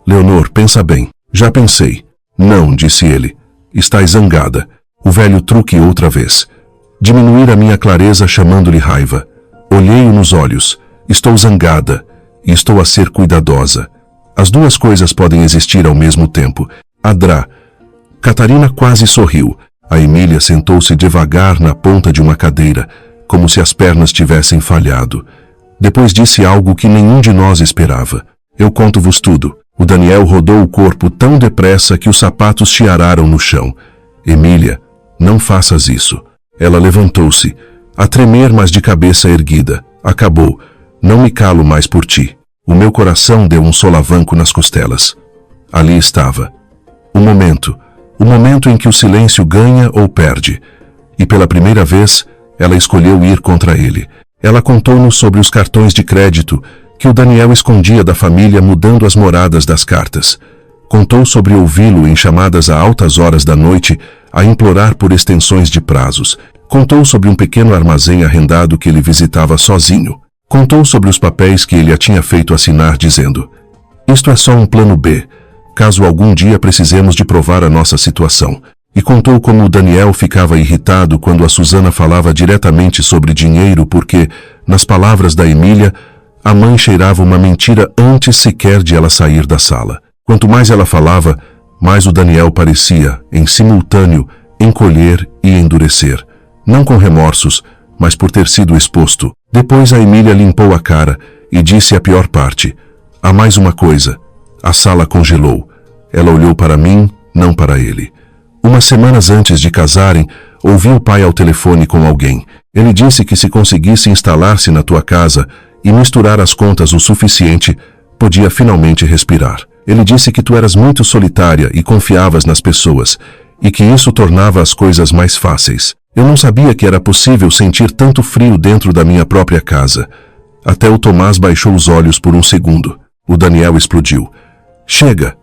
Leonor, pensa bem. Já pensei. Não, disse ele. Estás zangada. O velho truque outra vez. Diminuir a minha clareza chamando-lhe raiva. Olhei-o nos olhos. Estou zangada e estou a ser cuidadosa. As duas coisas podem existir ao mesmo tempo. Adrá. Catarina quase sorriu. A Emília sentou-se devagar na ponta de uma cadeira, como se as pernas tivessem falhado. Depois disse algo que nenhum de nós esperava. Eu conto-vos tudo. O Daniel rodou o corpo tão depressa que os sapatos chiararam no chão. Emília, não faças isso. Ela levantou-se, a tremer, mas de cabeça erguida. Acabou. Não me calo mais por ti. O meu coração deu um solavanco nas costelas. Ali estava. O momento em que o silêncio ganha ou perde. E pela primeira vez, ela escolheu ir contra ele. Ela contou-nos sobre os cartões de crédito que o Daniel escondia da família mudando as moradas das cartas. Contou sobre ouvi-lo em chamadas a altas horas da noite a implorar por extensões de prazos. Contou sobre um pequeno armazém arrendado que ele visitava sozinho. Contou sobre os papéis que ele a tinha feito assinar dizendo: isto é só um plano B, caso algum dia precisemos de provar a nossa situação. E contou como o Daniel ficava irritado quando a Susana falava diretamente sobre dinheiro porque, nas palavras da Emília, a mãe cheirava uma mentira antes sequer de ela sair da sala. Quanto mais ela falava, mais o Daniel parecia, em simultâneo, encolher e endurecer. Não com remorsos, mas por ter sido exposto. Depois a Emília limpou a cara e disse a pior parte. Há mais uma coisa. A sala congelou. Ela olhou para mim, não para ele. Umas semanas antes de casarem, ouvi o pai ao telefone com alguém. Ele disse que se conseguisse instalar-se na tua casa e misturar as contas o suficiente, podia finalmente respirar. Ele disse que tu eras muito solitária e confiavas nas pessoas, e que isso tornava as coisas mais fáceis. Eu não sabia que era possível sentir tanto frio dentro da minha própria casa. Até o Tomás baixou os olhos por um segundo. O Daniel explodiu. Chega!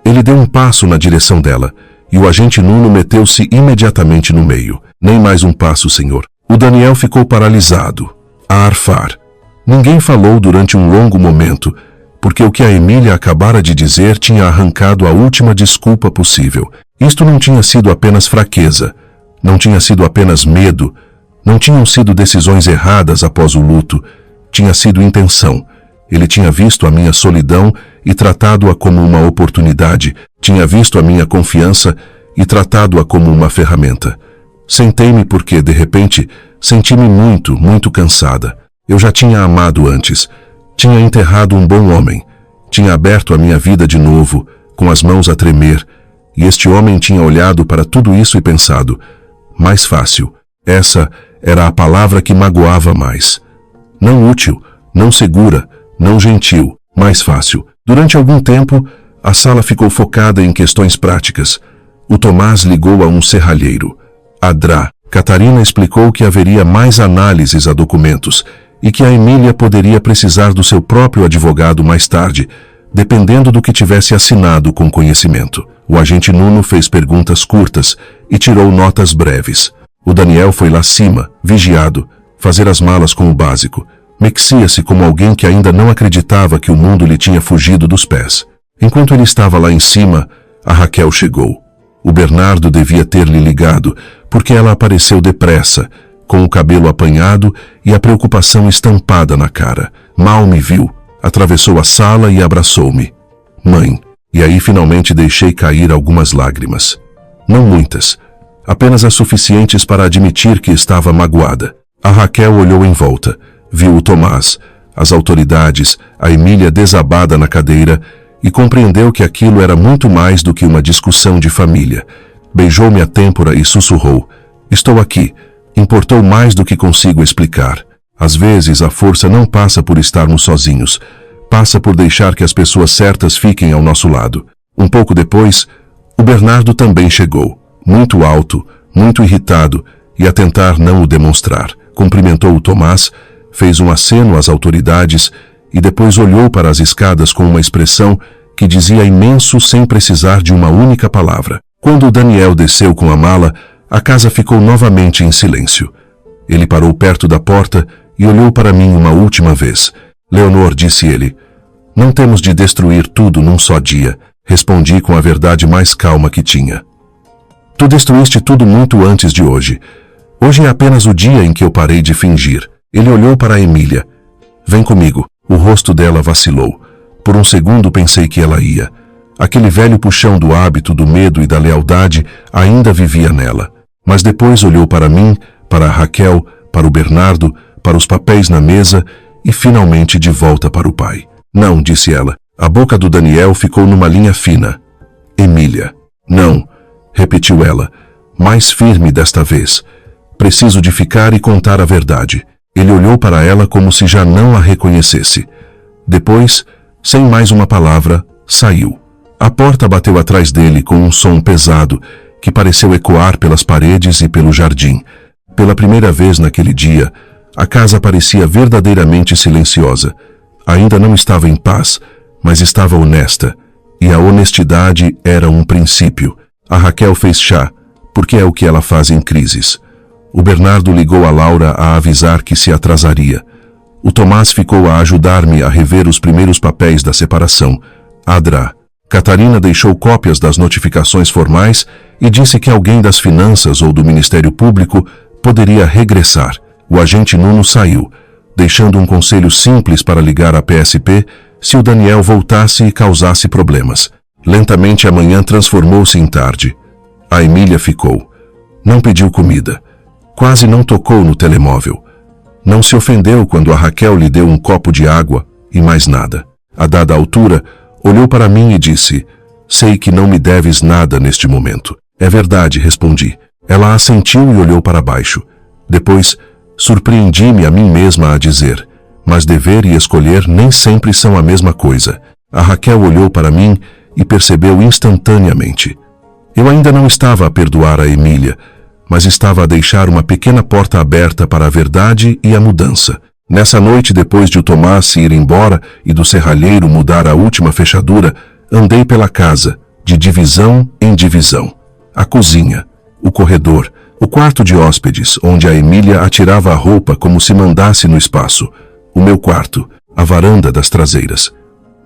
Ele deu um passo na direção dela, e o agente Nuno meteu-se imediatamente no meio. Nem mais um passo, senhor. O Daniel ficou paralisado, a arfar. Ninguém falou durante um longo momento, porque o que a Emília acabara de dizer tinha arrancado a última desculpa possível. Isto não tinha sido apenas fraqueza, não tinha sido apenas medo, não tinham sido decisões erradas após o luto, tinha sido intenção. Ele tinha visto a minha solidão e tratado-a como uma oportunidade, tinha visto a minha confiança e tratado-a como uma ferramenta. Sentei-me porque, de repente, senti-me muito cansada. Eu já tinha amado antes, tinha enterrado um bom homem, tinha aberto a minha vida de novo, com as mãos a tremer, e este homem tinha olhado para tudo isso e pensado: mais fácil. Essa era a palavra que magoava mais. Não útil, não segura, não gentil, mais fácil. Durante algum tempo, a sala ficou focada em questões práticas. O Tomás ligou a um serralheiro. Adrá. Catarina explicou que haveria mais análises a documentos e que a Emília poderia precisar do seu próprio advogado mais tarde, dependendo do que tivesse assinado com conhecimento. O agente Nuno fez perguntas curtas e tirou notas breves. O Daniel foi lá cima, vigiado, fazer as malas com o básico. Mexia-se como alguém que ainda não acreditava que o mundo lhe tinha fugido dos pés. Enquanto ele estava lá em cima, a Raquel chegou. O Bernardo devia ter-lhe ligado, porque ela apareceu depressa, com o cabelo apanhado e a preocupação estampada na cara. Mal me viu, atravessou a sala e abraçou-me. Mãe. E aí finalmente deixei cair algumas lágrimas. Não muitas, apenas as suficientes para admitir que estava magoada. A Raquel olhou em volta, viu o Tomás, as autoridades, a Emília desabada na cadeira e compreendeu que aquilo era muito mais do que uma discussão de família. Beijou-me a têmpora e sussurrou: estou aqui. Importou mais do que consigo explicar. Às vezes a força não passa por estarmos sozinhos, passa por deixar que as pessoas certas fiquem ao nosso lado. Um pouco depois, o Bernardo também chegou, muito alto, muito irritado e a tentar não o demonstrar. Cumprimentou o Tomás, fez um aceno às autoridades e depois olhou para as escadas com uma expressão que dizia imenso sem precisar de uma única palavra. Quando Daniel desceu com a mala, a casa ficou novamente em silêncio. Ele parou perto da porta e olhou para mim uma última vez. Leonor, disse ele, não temos de destruir tudo num só dia. Respondi com a verdade mais calma que tinha. Tu destruíste tudo muito antes de hoje. Hoje é apenas o dia em que eu parei de fingir. Ele olhou para Emília. Vem comigo. O rosto dela vacilou. Por um segundo pensei que ela ia. Aquele velho puxão do hábito, do medo e da lealdade ainda vivia nela. Mas depois olhou para mim, para a Raquel, para o Bernardo, para os papéis na mesa e finalmente de volta para o pai. Não, disse ela. A boca do Daniel ficou numa linha fina. Emília. Não, repetiu ela, mais firme desta vez. Preciso de ficar e contar a verdade. Ele olhou para ela como se já não a reconhecesse. Depois, sem mais uma palavra, saiu. A porta bateu atrás dele com um som pesado que pareceu ecoar pelas paredes e pelo jardim. Pela primeira vez naquele dia, a casa parecia verdadeiramente silenciosa. Ainda não estava em paz, mas estava honesta, e a honestidade era um princípio. A Raquel fez chá, porque é o que ela faz em crises. O Bernardo ligou a Laura a avisar que se atrasaria. O Tomás ficou a ajudar-me a rever os primeiros papéis da separação. Adra. Catarina deixou cópias das notificações formais e disse que alguém das finanças ou do Ministério Público poderia regressar. O agente Nuno saiu, deixando um conselho simples para ligar à PSP se o Daniel voltasse e causasse problemas. Lentamente a manhã transformou-se em tarde. A Emília ficou. Não pediu comida. Quase não tocou no telemóvel. Não se ofendeu quando a Raquel lhe deu um copo de água e mais nada. A dada altura, olhou para mim e disse, sei que não me deves nada neste momento. É verdade, respondi. Ela assentiu e olhou para baixo. Depois, surpreendi-me a mim mesma a dizer, mas dever e escolher nem sempre são a mesma coisa. A Raquel olhou para mim e percebeu instantaneamente. Eu ainda não estava a perdoar a Emília, mas estava a deixar uma pequena porta aberta para a verdade e a mudança. Nessa noite, depois de o Tomás ir embora e do serralheiro mudar a última fechadura, andei pela casa, de divisão em divisão. A cozinha, o corredor, o quarto de hóspedes, onde a Emília atirava a roupa como se mandasse no espaço, o meu quarto, a varanda das traseiras.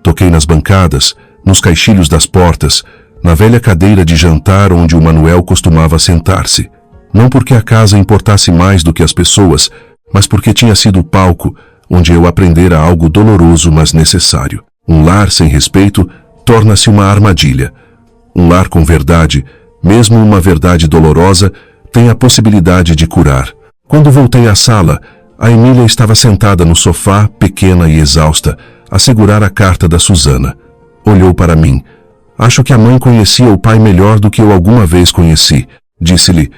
Toquei nas bancadas, nos caixilhos das portas, na velha cadeira de jantar onde o Manuel costumava sentar-se. Não porque a casa importasse mais do que as pessoas, mas porque tinha sido o palco onde eu aprendera algo doloroso, mas necessário. Um lar sem respeito torna-se uma armadilha. Um lar com verdade, mesmo uma verdade dolorosa, tem a possibilidade de curar. Quando voltei à sala, a Emília estava sentada no sofá, pequena e exausta, a segurar a carta da Susana. Olhou para mim. Acho que a mãe conhecia o pai melhor do que eu alguma vez conheci. Disse-lhe,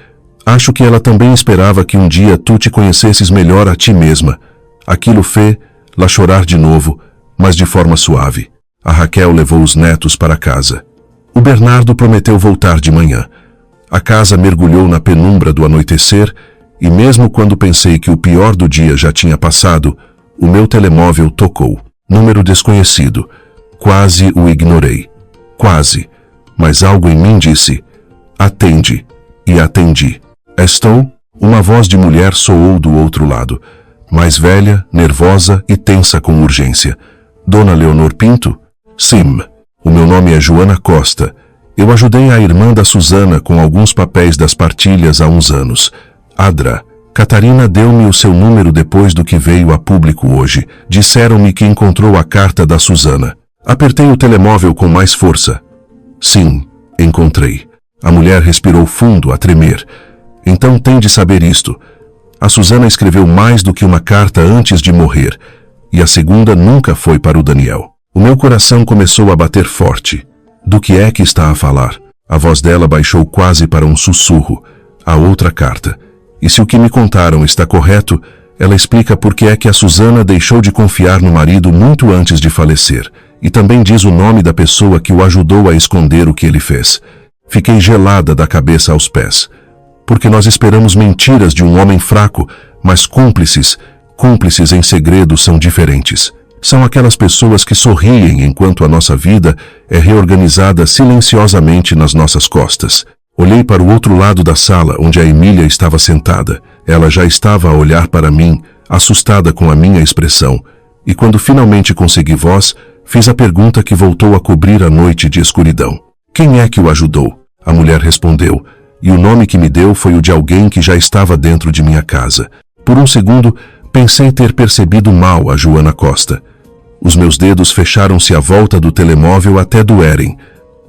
acho que ela também esperava que um dia tu te conhecesses melhor a ti mesma. Aquilo fez-la chorar de novo, mas de forma suave. A Raquel levou os netos para casa. O Bernardo prometeu voltar de manhã. A casa mergulhou na penumbra do anoitecer e mesmo quando pensei que o pior do dia já tinha passado, o meu telemóvel tocou. Número desconhecido. Quase o ignorei. Quase. Mas algo em mim disse, atende. E atendi. Estou? Uma voz de mulher soou do outro lado, mais velha, nervosa e tensa com urgência. Dona Leonor Pinto? Sim. O meu nome é Joana Costa. Eu ajudei a irmã da Susana com alguns papéis das partilhas há uns anos. Adra. Catarina deu-me o seu número depois do que veio a público hoje. Disseram-me que encontrou a carta da Susana. Apertei o telemóvel com mais força. Sim, encontrei. A mulher respirou fundo, a tremer. Então tem de saber isto. A Susana escreveu mais do que uma carta antes de morrer, e a segunda nunca foi para o Daniel. O meu coração começou a bater forte. Do que é que está a falar? A voz dela baixou quase para um sussurro. A outra carta. E se o que me contaram está correto, ela explica por que é que a Susana deixou de confiar no marido muito antes de falecer. E também diz o nome da pessoa que o ajudou a esconder o que ele fez. Fiquei gelada da cabeça aos pés. Porque nós esperamos mentiras de um homem fraco, mas cúmplices em segredo são diferentes. São aquelas pessoas que sorriem enquanto a nossa vida é reorganizada silenciosamente nas nossas costas. Olhei para o outro lado da sala, onde a Emília estava sentada. Ela já estava a olhar para mim, assustada com a minha expressão. E quando finalmente consegui voz, fiz a pergunta que voltou a cobrir a noite de escuridão. Quem é que o ajudou? A mulher respondeu, e o nome que me deu foi o de alguém que já estava dentro de minha casa. Por um segundo, pensei ter percebido mal a Joana Costa. Os meus dedos fecharam-se à volta do telemóvel até doerem.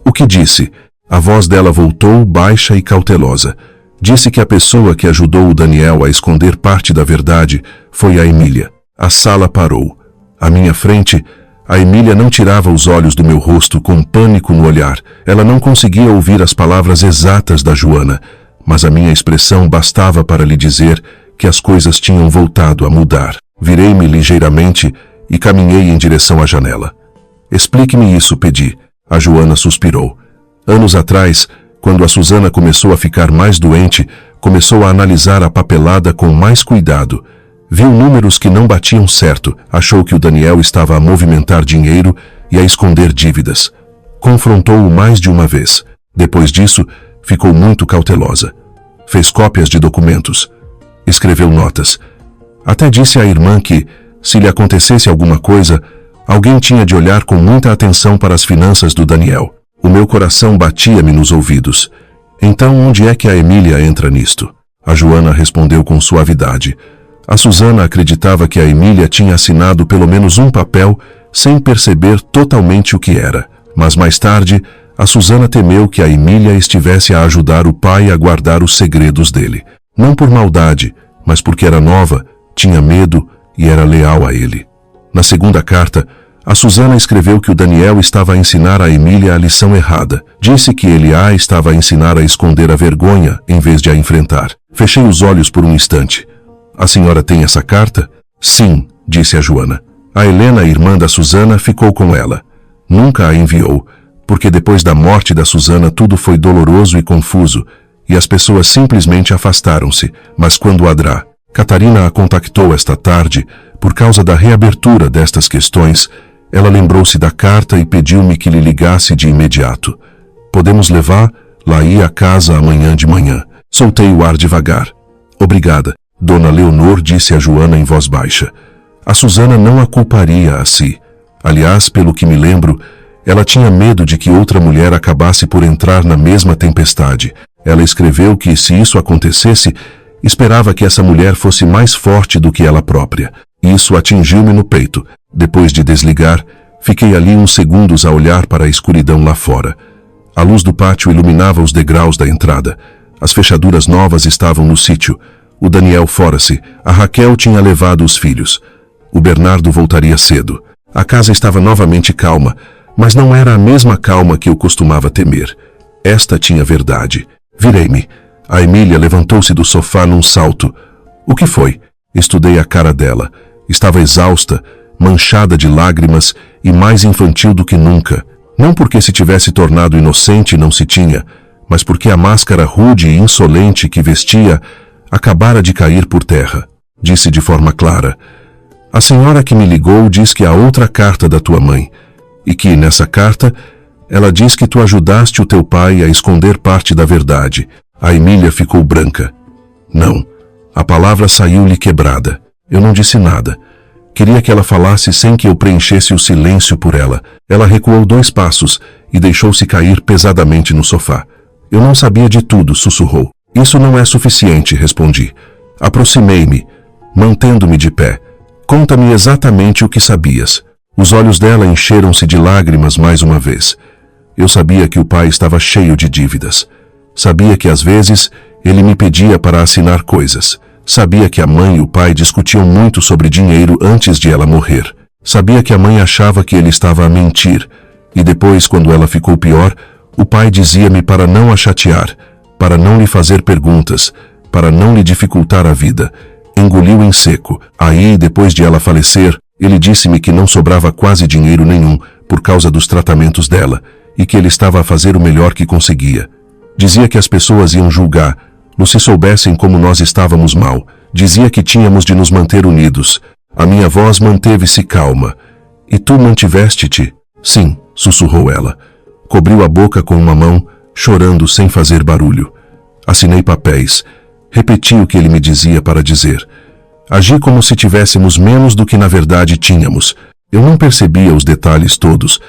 O que disse? A voz dela voltou, baixa e cautelosa. Disse que a pessoa que ajudou o Daniel a esconder parte da verdade foi a Emília. A sala parou. À minha frente, a Emília não tirava os olhos do meu rosto com pânico no olhar. Ela não conseguia ouvir as palavras exatas da Joana, mas a minha expressão bastava para lhe dizer que as coisas tinham voltado a mudar. Virei-me ligeiramente e caminhei em direção à janela. Explique-me isso, pedi. A Joana suspirou. Anos atrás, quando a Susana começou a ficar mais doente, começou a analisar a papelada com mais cuidado. Viu números que não batiam certo, achou que o Daniel estava a movimentar dinheiro e a esconder dívidas. Confrontou-o mais de uma vez. Depois disso, ficou muito cautelosa. Fez cópias de documentos. Escreveu notas. Até disse à irmã que, se lhe acontecesse alguma coisa, alguém tinha de olhar com muita atenção para as finanças do Daniel. O meu coração batia-me nos ouvidos. Então, onde é que a Emília entra nisto? A Joana respondeu com suavidade. A Susana acreditava que a Emília tinha assinado pelo menos um papel sem perceber totalmente o que era. Mas mais tarde, a Susana temeu que a Emília estivesse a ajudar o pai a guardar os segredos dele. Não por maldade, mas porque era nova, tinha medo e era leal a ele. Na segunda carta, a Susana escreveu que o Daniel estava a ensinar a Emília a lição errada. Disse que ele a estava a ensinar a esconder a vergonha em vez de a enfrentar. Fechei os olhos por um instante. A senhora tem essa carta? Sim, disse a Joana. A Helena, irmã da Susana, ficou com ela. Nunca a enviou, porque depois da morte da Susana tudo foi doloroso e confuso, e as pessoas simplesmente afastaram-se. Mas quando Adrá, Catarina a contactou esta tarde, por causa da reabertura destas questões, ela lembrou-se da carta e pediu-me que lhe ligasse de imediato. Podemos levá-la à casa amanhã de manhã. Soltei o ar devagar. Obrigada, Dona Leonor, disse a Joana em voz baixa. A Susana não a culparia a si. Aliás, pelo que me lembro, ela tinha medo de que outra mulher acabasse por entrar na mesma tempestade. Ela escreveu que, se isso acontecesse, esperava que essa mulher fosse mais forte do que ela própria. Isso atingiu-me no peito. Depois de desligar, fiquei ali uns segundos a olhar para a escuridão lá fora. A luz do pátio iluminava os degraus da entrada. As fechaduras novas estavam no sítio. O Daniel fora-se. A Raquel tinha levado os filhos. O Bernardo voltaria cedo. A casa estava novamente calma, mas não era a mesma calma que eu costumava temer. Esta tinha verdade. Virei-me. A Emília levantou-se do sofá num salto. O que foi? Estudei a cara dela. Estava exausta, manchada de lágrimas e mais infantil do que nunca. Não porque se tivesse tornado inocente não se tinha, mas porque a máscara rude e insolente que vestia acabara de cair por terra. Disse de forma clara: a senhora que me ligou diz que há outra carta da tua mãe, e que, nessa carta, ela diz que tu ajudaste o teu pai a esconder parte da verdade. A Emília ficou branca. Não. A palavra saiu-lhe quebrada. Eu não disse nada. Queria que ela falasse sem que eu preenchesse o silêncio por ela. Ela recuou 2 passos e deixou-se cair pesadamente no sofá. Eu não sabia de tudo, sussurrou. Isso não é suficiente, respondi. Aproximei-me, mantendo-me de pé. Conta-me exatamente o que sabias. Os olhos dela encheram-se de lágrimas mais uma vez. Eu sabia que o pai estava cheio de dívidas. Sabia que às vezes ele me pedia para assinar coisas. Sabia que a mãe e o pai discutiam muito sobre dinheiro antes de ela morrer. Sabia que a mãe achava que ele estava a mentir. E depois, quando ela ficou pior, o pai dizia-me para não a chatear, para não lhe fazer perguntas, para não lhe dificultar a vida. Engoliu em seco. Aí, depois de ela falecer, ele disse-me que não sobrava quase dinheiro nenhum por causa dos tratamentos dela e que ele estava a fazer o melhor que conseguia. Dizia que as pessoas iam julgar-no se soubessem como nós estávamos mal. Dizia que tínhamos de nos manter unidos. A minha voz manteve-se calma. E tu mantiveste-te? Sim, sussurrou ela. Cobriu a boca com uma mão, chorando sem fazer barulho. Assinei papéis. Repeti o que ele me dizia para dizer. Agi como se tivéssemos menos do que na verdade tínhamos. Eu não percebia os detalhes todos,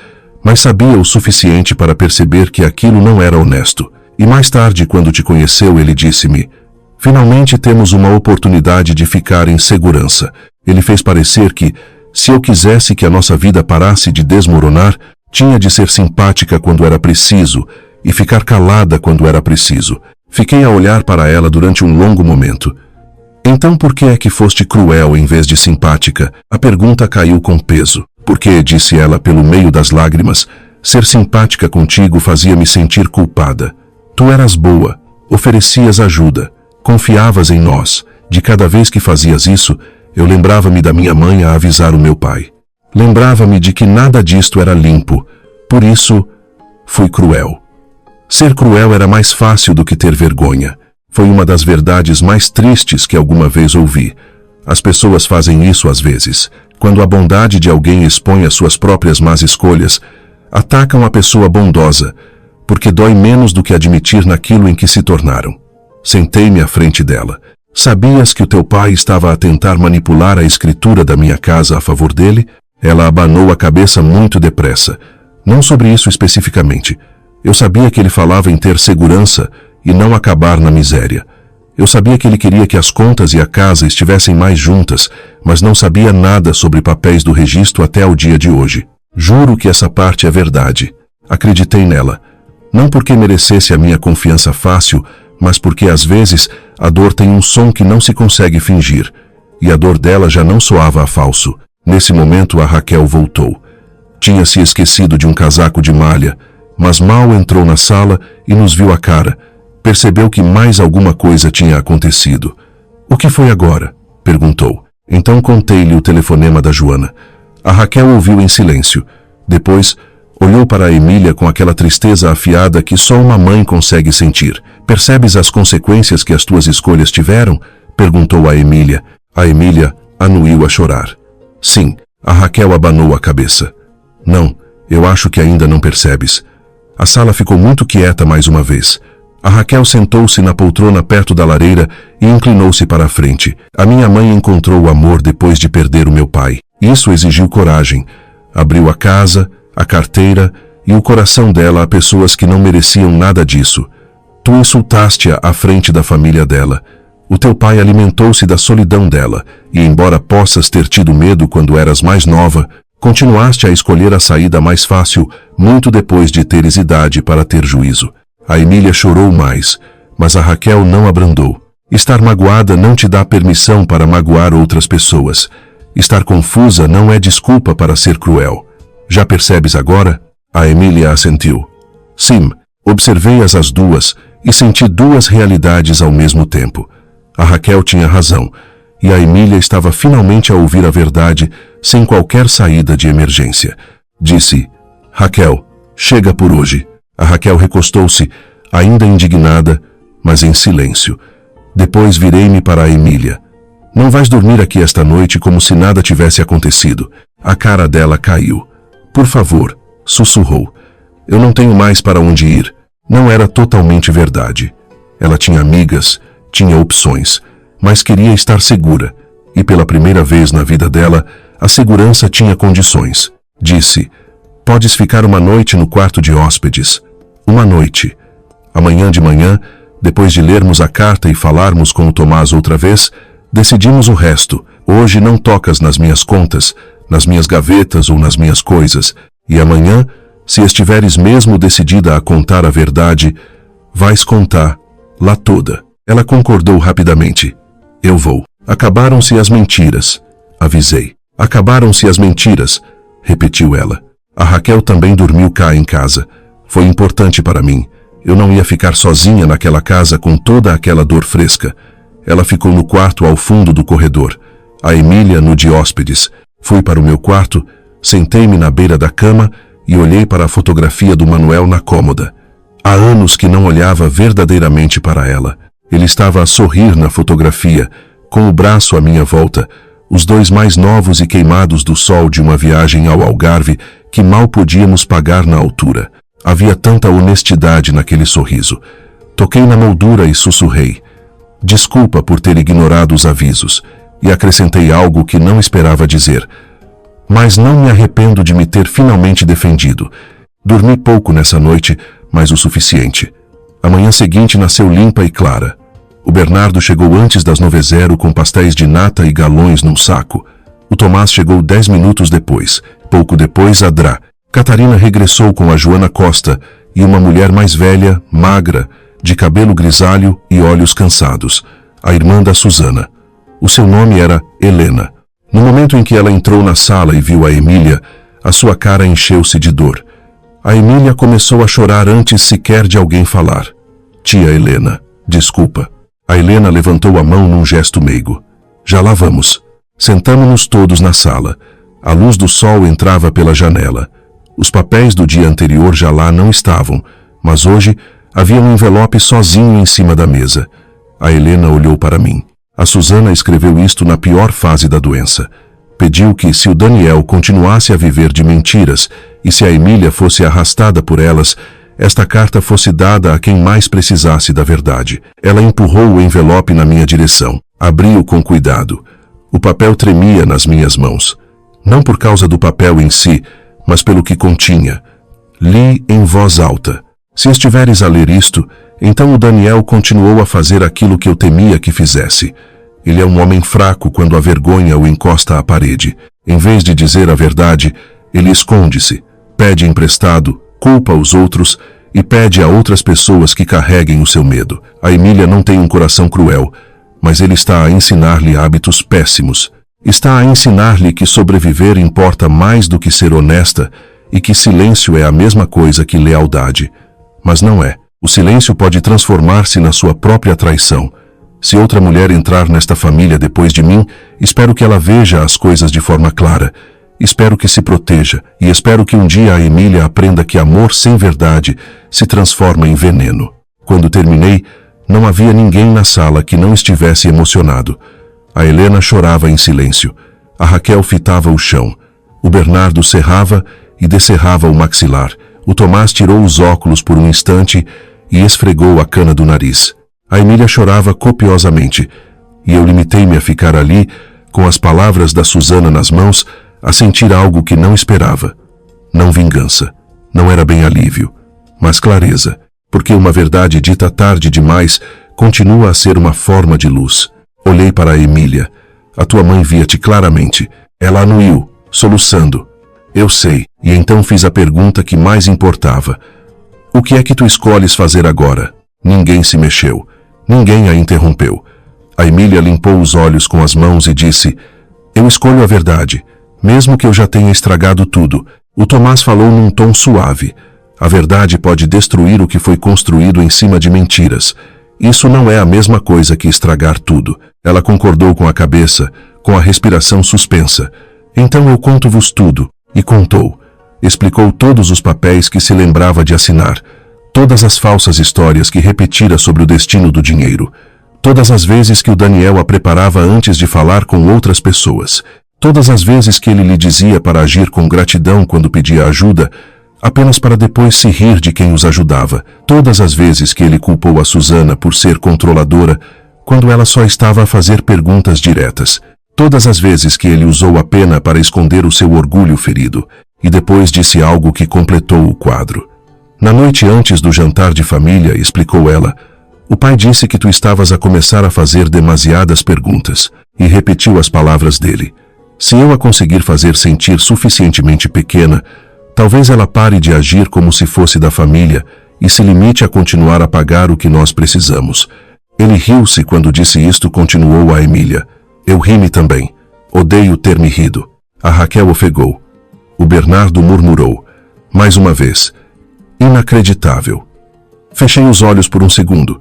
mas sabia o suficiente para perceber que aquilo não era honesto. E mais tarde, quando te conheceu, ele disse-me: finalmente temos uma oportunidade de ficar em segurança. Ele fez parecer que, se eu quisesse que a nossa vida parasse de desmoronar, tinha de ser simpática quando era preciso e ficar calada quando era preciso. Fiquei a olhar para ela durante um longo momento. Então por que é que foste cruel em vez de simpática? A pergunta caiu com peso. Porque, disse ela pelo meio das lágrimas, ser simpática contigo fazia-me sentir culpada. Tu eras boa, oferecias ajuda, confiavas em nós. De cada vez que fazias isso, eu lembrava-me da minha mãe a avisar o meu pai. Lembrava-me de que nada disto era limpo. Por isso, fui cruel. Ser cruel era mais fácil do que ter vergonha. Foi uma das verdades mais tristes que alguma vez ouvi. As pessoas fazem isso às vezes. Quando a bondade de alguém expõe as suas próprias más escolhas, atacam a pessoa bondosa, porque dói menos do que admitir naquilo em que se tornaram. Sentei-me à frente dela. Sabias que o teu pai estava a tentar manipular a escritura da minha casa a favor dele? Ela abanou a cabeça muito depressa. Não sobre isso especificamente. Eu sabia que ele falava em ter segurança e não acabar na miséria. Eu sabia que ele queria que as contas e a casa estivessem mais juntas, mas não sabia nada sobre papéis do registro até o dia de hoje. Juro que essa parte é verdade. Acreditei nela. Não porque merecesse a minha confiança fácil, mas porque às vezes a dor tem um som que não se consegue fingir, e a dor dela já não soava a falso. Nesse momento a Raquel voltou. Tinha se esquecido de um casaco de malha, mas mal entrou na sala e nos viu a cara. Percebeu que mais alguma coisa tinha acontecido. O que foi agora? Perguntou. Então contei-lhe o telefonema da Joana. A Raquel ouviu em silêncio. Depois, olhou para a Emília com aquela tristeza afiada que só uma mãe consegue sentir. Percebes as consequências que as tuas escolhas tiveram? Perguntou a Emília. A Emília anuiu a chorar. Sim, a Raquel abanou a cabeça. Não, eu acho que ainda não percebes. A sala ficou muito quieta mais uma vez. A Raquel sentou-se na poltrona perto da lareira e inclinou-se para a frente. A minha mãe encontrou o amor depois de perder o meu pai. Isso exigiu coragem. Abriu a casa, a carteira e o coração dela a pessoas que não mereciam nada disso. Tu insultaste-a à frente da família dela. O teu pai alimentou-se da solidão dela, e embora possas ter tido medo quando eras mais nova, continuaste a escolher a saída mais fácil, muito depois de teres idade para ter juízo. A Emília chorou mais, mas a Raquel não abrandou. Estar magoada não te dá permissão para magoar outras pessoas. Estar confusa não é desculpa para ser cruel. Já percebes agora? A Emília assentiu. Sim, observei-as as duas e senti duas realidades ao mesmo tempo. A Raquel tinha razão, e a Emília estava finalmente a ouvir a verdade sem qualquer saída de emergência. Disse: Raquel, chega por hoje. A Raquel recostou-se, ainda indignada, mas em silêncio. Depois virei-me para a Emília. Não vais dormir aqui esta noite como se nada tivesse acontecido. A cara dela caiu. Por favor, sussurrou. Eu não tenho mais para onde ir. Não era totalmente verdade. Ela tinha amigas, tinha opções, mas queria estar segura. E pela primeira vez na vida dela, a segurança tinha condições. Disse: podes ficar uma noite no quarto de hóspedes. Uma noite. Amanhã de manhã, depois de lermos a carta e falarmos com o Tomás outra vez, decidimos o resto. Hoje não tocas nas minhas contas, nas minhas gavetas ou nas minhas coisas. E amanhã, se estiveres mesmo decidida a contar a verdade, vais contar lá toda. Ela concordou rapidamente. Eu vou. Acabaram-se as mentiras. Avisei. Acabaram-se as mentiras, repetiu ela. A Raquel também dormiu cá em casa. Foi importante para mim. Eu não ia ficar sozinha naquela casa com toda aquela dor fresca. Ela ficou no quarto ao fundo do corredor. A Emília no de hóspedes. Fui para o meu quarto, sentei-me na beira da cama e olhei para a fotografia do Manuel na cômoda. Há anos que não olhava verdadeiramente para ela. Ele estava a sorrir na fotografia, com o braço à minha volta, os dois mais novos e queimados do sol de uma viagem ao Algarve que mal podíamos pagar na altura. Havia tanta honestidade naquele sorriso. Toquei na moldura e sussurrei: desculpa por ter ignorado os avisos, e acrescentei algo que não esperava dizer. Mas não me arrependo de me ter finalmente defendido. Dormi pouco nessa noite, mas o suficiente. A manhã seguinte nasceu limpa e clara. O Bernardo chegou antes das 9h com pastéis de nata e galões num saco. O Tomás chegou 10 minutos depois. Pouco depois, a Drá. Catarina regressou com a Joana Costa e uma mulher mais velha, magra, de cabelo grisalho e olhos cansados, a irmã da Susana. O seu nome era Helena. No momento em que ela entrou na sala e viu a Emília, a sua cara encheu-se de dor. A Emília começou a chorar antes sequer de alguém falar. Tia Helena, desculpa. A Helena levantou a mão num gesto meigo. Já lá vamos. Sentamo-nos todos na sala. A luz do sol entrava pela janela. Os papéis do dia anterior já lá não estavam, mas hoje havia um envelope sozinho em cima da mesa. A Helena olhou para mim. A Susana escreveu isto na pior fase da doença. Pediu que, se o Daniel continuasse a viver de mentiras e se a Emília fosse arrastada por elas, esta carta fosse dada a quem mais precisasse da verdade. Ela empurrou o envelope na minha direção. Abri-o com cuidado. O papel tremia nas minhas mãos. Não por causa do papel em si, mas pelo que continha. Li em voz alta. Se estiveres a ler isto, então o Daniel continuou a fazer aquilo que eu temia que fizesse. Ele é um homem fraco quando a vergonha o encosta à parede. Em vez de dizer a verdade, ele esconde-se, pede emprestado, culpa os outros e pede a outras pessoas que carreguem o seu medo. A Emília não tem um coração cruel, mas ele está a ensinar-lhe hábitos péssimos. Está a ensinar-lhe que sobreviver importa mais do que ser honesta e que silêncio é a mesma coisa que lealdade. Mas não é. O silêncio pode transformar-se na sua própria traição. Se outra mulher entrar nesta família depois de mim, espero que ela veja as coisas de forma clara. Espero que se proteja e espero que um dia a Emília aprenda que amor sem verdade se transforma em veneno. Quando terminei, não havia ninguém na sala que não estivesse emocionado. A Helena chorava em silêncio. A Raquel fitava o chão. O Bernardo cerrava e descerrava o maxilar. O Tomás tirou os óculos por um instante e esfregou a cana do nariz. A Emília chorava copiosamente, e eu limitei-me a ficar ali, com as palavras da Susana nas mãos, a sentir algo que não esperava. Não vingança, não era bem alívio, mas clareza, porque uma verdade dita tarde demais continua a ser uma forma de luz. Olhei para a Emília. A tua mãe via-te claramente. Ela anuiu, soluçando. Eu sei, e então fiz a pergunta que mais importava. O que é que tu escolhes fazer agora? Ninguém se mexeu. Ninguém a interrompeu. A Emília limpou os olhos com as mãos e disse: eu escolho a verdade, mesmo que eu já tenha estragado tudo. O Tomás falou num tom suave. A verdade pode destruir o que foi construído em cima de mentiras. Isso não é a mesma coisa que estragar tudo. Ela concordou com a cabeça, com a respiração suspensa. Então eu conto-vos tudo. E contou. Explicou todos os papéis que se lembrava de assinar. Todas as falsas histórias que repetira sobre o destino do dinheiro. Todas as vezes que o Daniel a preparava antes de falar com outras pessoas. Todas as vezes que ele lhe dizia para agir com gratidão quando pedia ajuda, apenas para depois se rir de quem os ajudava. Todas as vezes que ele culpou a Susana por ser controladora, quando ela só estava a fazer perguntas diretas. Todas as vezes que ele usou a pena para esconder o seu orgulho ferido, e depois disse algo que completou o quadro. Na noite antes do jantar de família, explicou ela, o pai disse que tu estavas a começar a fazer demasiadas perguntas, e repetiu as palavras dele. Se eu a conseguir fazer sentir suficientemente pequena, talvez ela pare de agir como se fosse da família e se limite a continuar a pagar o que nós precisamos. Ele riu-se quando disse isto, continuou a Emília. Eu ri-me também. Odeio ter me rido. A Raquel ofegou. O Bernardo murmurou. Mais uma vez. Inacreditável. Fechei os olhos por um segundo.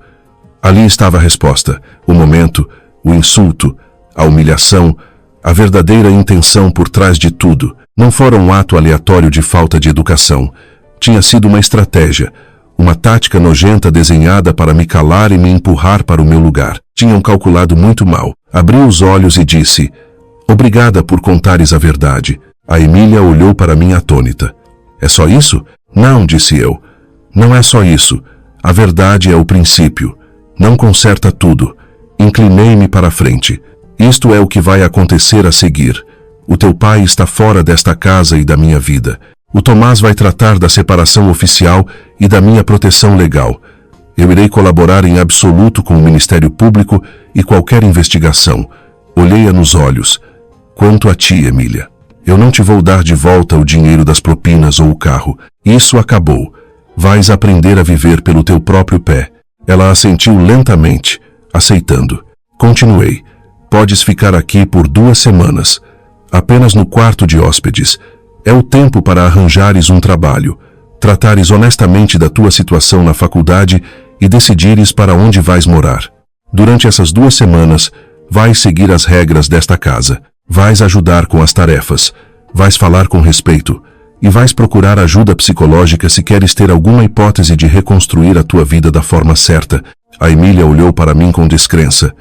Ali estava a resposta, o momento, o insulto, a humilhação, a verdadeira intenção por trás de tudo. Não fora um ato aleatório de falta de educação. Tinha sido uma estratégia, uma tática nojenta desenhada para me calar e me empurrar para o meu lugar. Tinham calculado muito mal. Abri os olhos e disse, Obrigada por contares a verdade. A Emília olhou para mim atônita. É só isso? Não, disse eu. Não é só isso. A verdade é o princípio. Não conserta tudo. Inclinei-me para a frente. Isto é o que vai acontecer a seguir. O teu pai está fora desta casa e da minha vida. O Tomás vai tratar da separação oficial e da minha proteção legal. Eu irei colaborar em absoluto com o Ministério Público e qualquer investigação. Olhei-a nos olhos. Quanto a ti, Emília, eu não te vou dar de volta o dinheiro das propinas ou o carro. Isso acabou. Vais aprender a viver pelo teu próprio pé. Ela assentiu lentamente, aceitando. Continuei. Podes ficar aqui por 2 semanas. Apenas no quarto de hóspedes. É o tempo para arranjares um trabalho, tratares honestamente da tua situação na faculdade e decidires para onde vais morar. Durante essas 2 semanas, vais seguir as regras desta casa. Vais ajudar com as tarefas. Vais falar com respeito. E vais procurar ajuda psicológica se queres ter alguma hipótese de reconstruir a tua vida da forma certa. A Emília olhou para mim com descrença.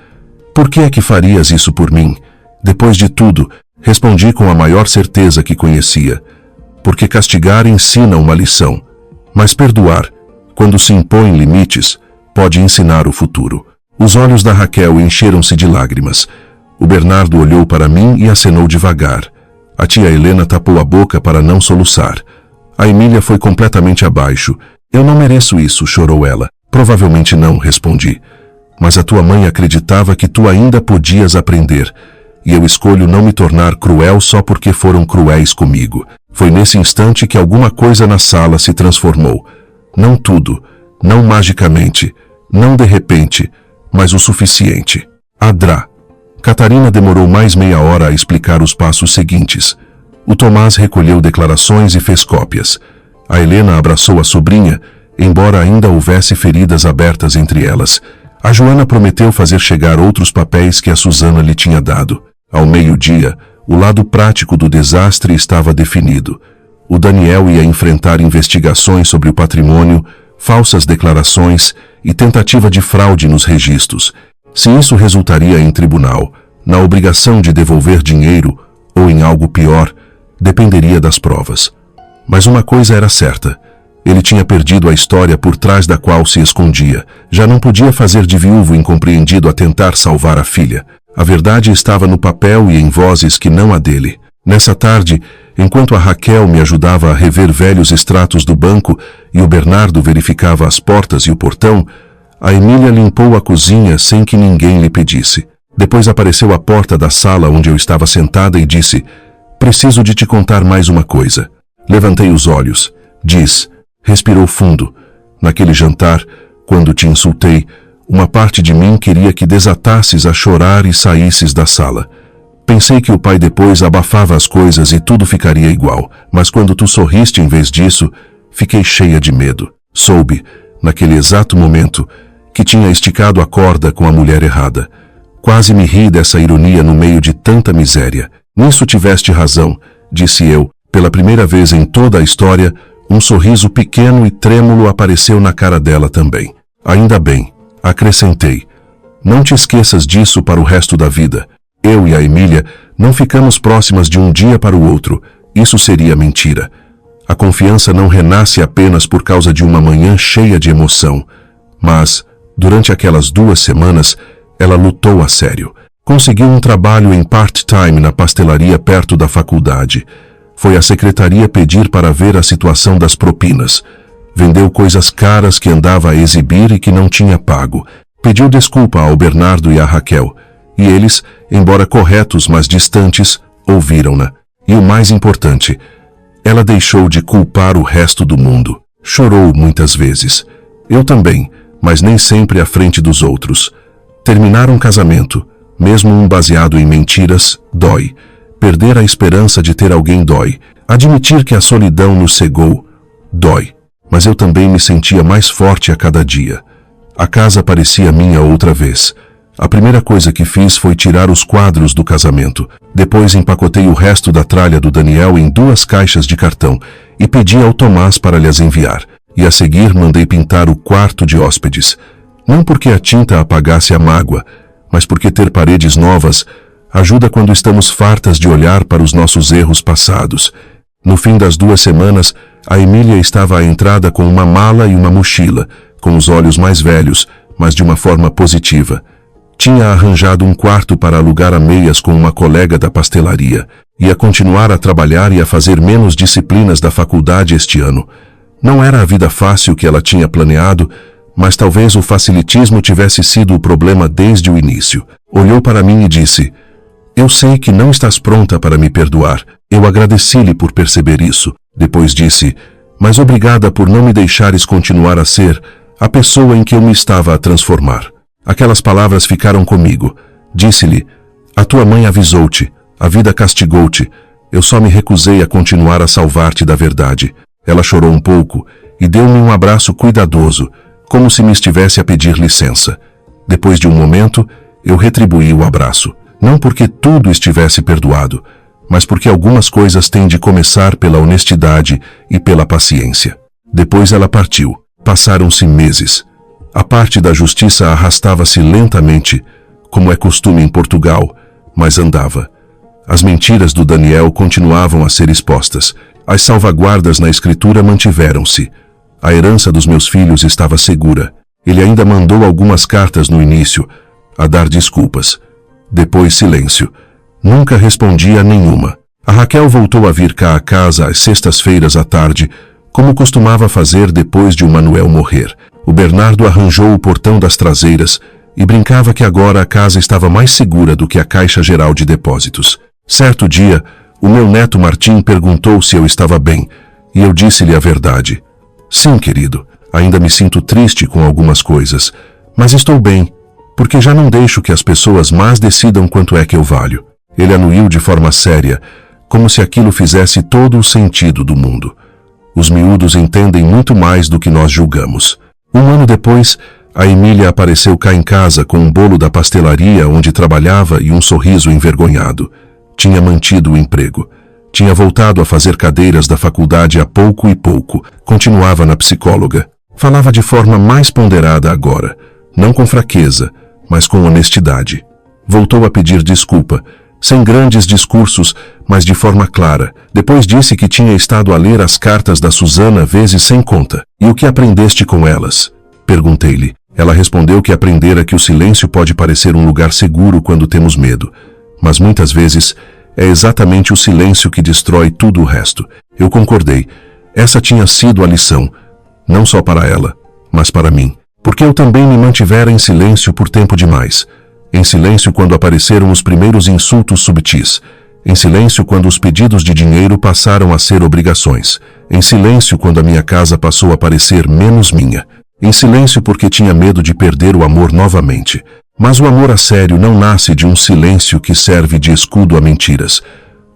Por que é que farias isso por mim? Depois de tudo, respondi com a maior certeza que conhecia. Porque castigar ensina uma lição. Mas perdoar, quando se impõem limites, pode ensinar o futuro. Os olhos da Raquel encheram-se de lágrimas. O Bernardo olhou para mim e acenou devagar. A tia Helena tapou a boca para não soluçar. A Emília foi completamente abaixo. Eu não mereço isso, chorou ela. Provavelmente não, respondi. Mas a tua mãe acreditava que tu ainda podias aprender. E eu escolho não me tornar cruel só porque foram cruéis comigo. Foi nesse instante que alguma coisa na sala se transformou. Não tudo, não magicamente, não de repente, mas o suficiente. Adrá. Catarina demorou mais meia hora a explicar os passos seguintes. O Tomás recolheu declarações e fez cópias. A Helena abraçou a sobrinha, embora ainda houvesse feridas abertas entre elas. A Joana prometeu fazer chegar outros papéis que a Susana lhe tinha dado. Ao meio-dia, o lado prático do desastre estava definido. O Daniel ia enfrentar investigações sobre o patrimônio, falsas declarações e tentativa de fraude nos registros. Se isso resultaria em tribunal, na obrigação de devolver dinheiro ou em algo pior, dependeria das provas. Mas uma coisa era certa. Ele tinha perdido a história por trás da qual se escondia. Já não podia fazer de viúvo incompreendido a tentar salvar a filha. A verdade estava no papel e em vozes que não a dele. Nessa tarde, enquanto a Raquel me ajudava a rever velhos extratos do banco e o Bernardo verificava as portas e o portão, a Emília limpou a cozinha sem que ninguém lhe pedisse. Depois apareceu à porta da sala onde eu estava sentada e disse: "Preciso de te contar mais uma coisa." Levantei os olhos. Diz. Respirou fundo. Naquele jantar, quando te insultei, uma parte de mim queria que desatasses a chorar e saísses da sala. Pensei que o pai depois abafava as coisas e tudo ficaria igual, mas quando tu sorriste em vez disso, fiquei cheia de medo. Soube, naquele exato momento, que tinha esticado a corda com a mulher errada. Quase me ri dessa ironia no meio de tanta miséria. Nisso tiveste razão, disse eu. Pela primeira vez em toda a história, um sorriso pequeno e trêmulo apareceu na cara dela também. Ainda bem, acrescentei. Não te esqueças disso para o resto da vida. Eu e a Emília não ficamos próximas de um dia para o outro. Isso seria mentira. A confiança não renasce apenas por causa de uma manhã cheia de emoção. Mas, durante aquelas 2 semanas, ela lutou a sério. Conseguiu um trabalho em part-time na pastelaria perto da faculdade. Foi à secretaria pedir para ver a situação das propinas. Vendeu coisas caras que andava a exibir e que não tinha pago. Pediu desculpa ao Bernardo e à Raquel. E eles, embora corretos, mas distantes, ouviram-na. E o mais importante, ela deixou de culpar o resto do mundo. Chorou muitas vezes. Eu também, mas nem sempre à frente dos outros. Terminar um casamento, mesmo um baseado em mentiras, dói. Perder a esperança de ter alguém dói. Admitir que a solidão nos cegou, dói. Mas eu também me sentia mais forte a cada dia. A casa parecia minha outra vez. A primeira coisa que fiz foi tirar os quadros do casamento. Depois empacotei o resto da tralha do Daniel em 2 caixas de cartão e pedi ao Tomás para lhes enviar. E a seguir mandei pintar o quarto de hóspedes. Não porque a tinta apagasse a mágoa, mas porque ter paredes novas Ajuda quando estamos fartas de olhar para os nossos erros passados. No fim das 2 semanas, a Emília estava à entrada com uma mala e uma mochila, com os olhos mais velhos, mas de uma forma positiva. Tinha arranjado um quarto para alugar a meias com uma colega da pastelaria. Ia continuar a trabalhar e a fazer menos disciplinas da faculdade este ano. Não era a vida fácil que ela tinha planeado, mas talvez o facilitismo tivesse sido o problema desde o início. Olhou para mim e disse: "Eu sei que não estás pronta para me perdoar. Eu agradeci-lhe por perceber isso." Depois disse: "Mas obrigada por não me deixares continuar a ser a pessoa em que eu me estava a transformar." Aquelas palavras ficaram comigo. Disse-lhe: "A tua mãe avisou-te. A vida castigou-te. Eu só me recusei a continuar a salvar-te da verdade." Ela chorou um pouco e deu-me um abraço cuidadoso, como se me estivesse a pedir licença. Depois de um momento, eu retribuí o abraço. Não porque tudo estivesse perdoado, mas porque algumas coisas têm de começar pela honestidade e pela paciência. Depois ela partiu. Passaram-se meses. A parte da justiça arrastava-se lentamente, como é costume em Portugal, mas andava. As mentiras do Daniel continuavam a ser expostas. As salvaguardas na escritura mantiveram-se. A herança dos meus filhos estava segura. Ele ainda mandou algumas cartas no início, a dar desculpas. Depois silêncio. Nunca respondi a nenhuma. A Raquel voltou a vir cá a casa às sextas-feiras à tarde, como costumava fazer depois de o Manuel morrer. O Bernardo arranjou o portão das traseiras e brincava que agora a casa estava mais segura do que a Caixa Geral de Depósitos. Certo dia, o meu neto Martim perguntou se eu estava bem, e eu disse-lhe a verdade. "Sim, querido, ainda me sinto triste com algumas coisas, mas estou bem, porque já não deixo que as pessoas más decidam quanto é que eu valho." Ele anuiu de forma séria, como se aquilo fizesse todo o sentido do mundo. Os miúdos entendem muito mais do que nós julgamos. 1 ano depois, a Emília apareceu cá em casa com um bolo da pastelaria onde trabalhava e um sorriso envergonhado. Tinha mantido o emprego. Tinha voltado a fazer cadeiras da faculdade a pouco e pouco. Continuava na psicóloga. Falava de forma mais ponderada agora, não com fraqueza, mas com honestidade. Voltou a pedir desculpa, sem grandes discursos, mas de forma clara. Depois disse que tinha estado a ler as cartas da Susana vezes sem conta. "E o que aprendeste com elas?" Perguntei-lhe. Ela respondeu que aprendera que o silêncio pode parecer um lugar seguro quando temos medo, mas muitas vezes é exatamente o silêncio que destrói tudo o resto. Eu concordei. Essa tinha sido a lição, não só para ela, mas para mim. Porque eu também me mantivera em silêncio por tempo demais. Em silêncio quando apareceram os primeiros insultos subtis. Em silêncio quando os pedidos de dinheiro passaram a ser obrigações. Em silêncio quando a minha casa passou a parecer menos minha. Em silêncio porque tinha medo de perder o amor novamente. Mas o amor a sério não nasce de um silêncio que serve de escudo a mentiras.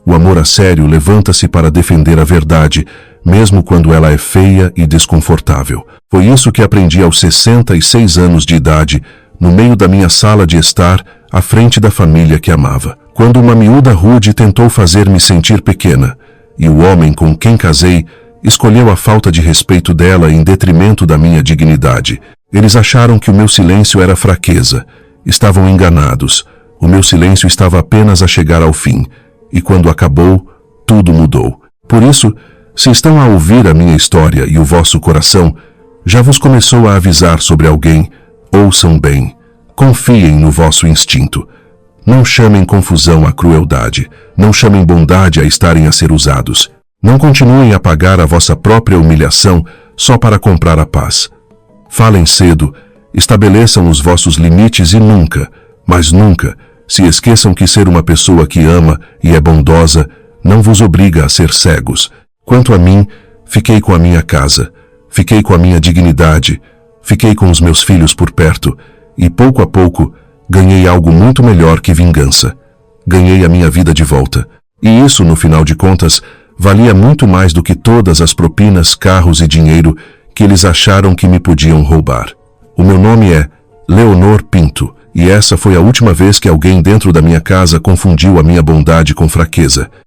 O amor a sério levanta-se para defender a verdade, mesmo quando ela é feia e desconfortável. Foi isso que aprendi aos 66 anos de idade, no meio da minha sala de estar, à frente da família que amava. Quando uma miúda rude tentou fazer-me sentir pequena, e o homem com quem casei escolheu a falta de respeito dela em detrimento da minha dignidade. Eles acharam que o meu silêncio era fraqueza. Estavam enganados. O meu silêncio estava apenas a chegar ao fim. E quando acabou, tudo mudou. Por isso, se estão a ouvir a minha história e o vosso coração já vos começou a avisar sobre alguém, ouçam bem. Confiem no vosso instinto. Não chamem confusão à crueldade. Não chamem bondade a estarem a ser usados. Não continuem a pagar a vossa própria humilhação só para comprar a paz. Falem cedo, estabeleçam os vossos limites e nunca, mas nunca, se esqueçam que ser uma pessoa que ama e é bondosa não vos obriga a ser cegos. Quanto a mim, fiquei com a minha casa, fiquei com a minha dignidade, fiquei com os meus filhos por perto e, pouco a pouco, ganhei algo muito melhor que vingança. Ganhei a minha vida de volta. E isso, no final de contas, valia muito mais do que todas as propinas, carros e dinheiro que eles acharam que me podiam roubar. O meu nome é Leonor Pinto, e essa foi a última vez que alguém dentro da minha casa confundiu a minha bondade com fraqueza.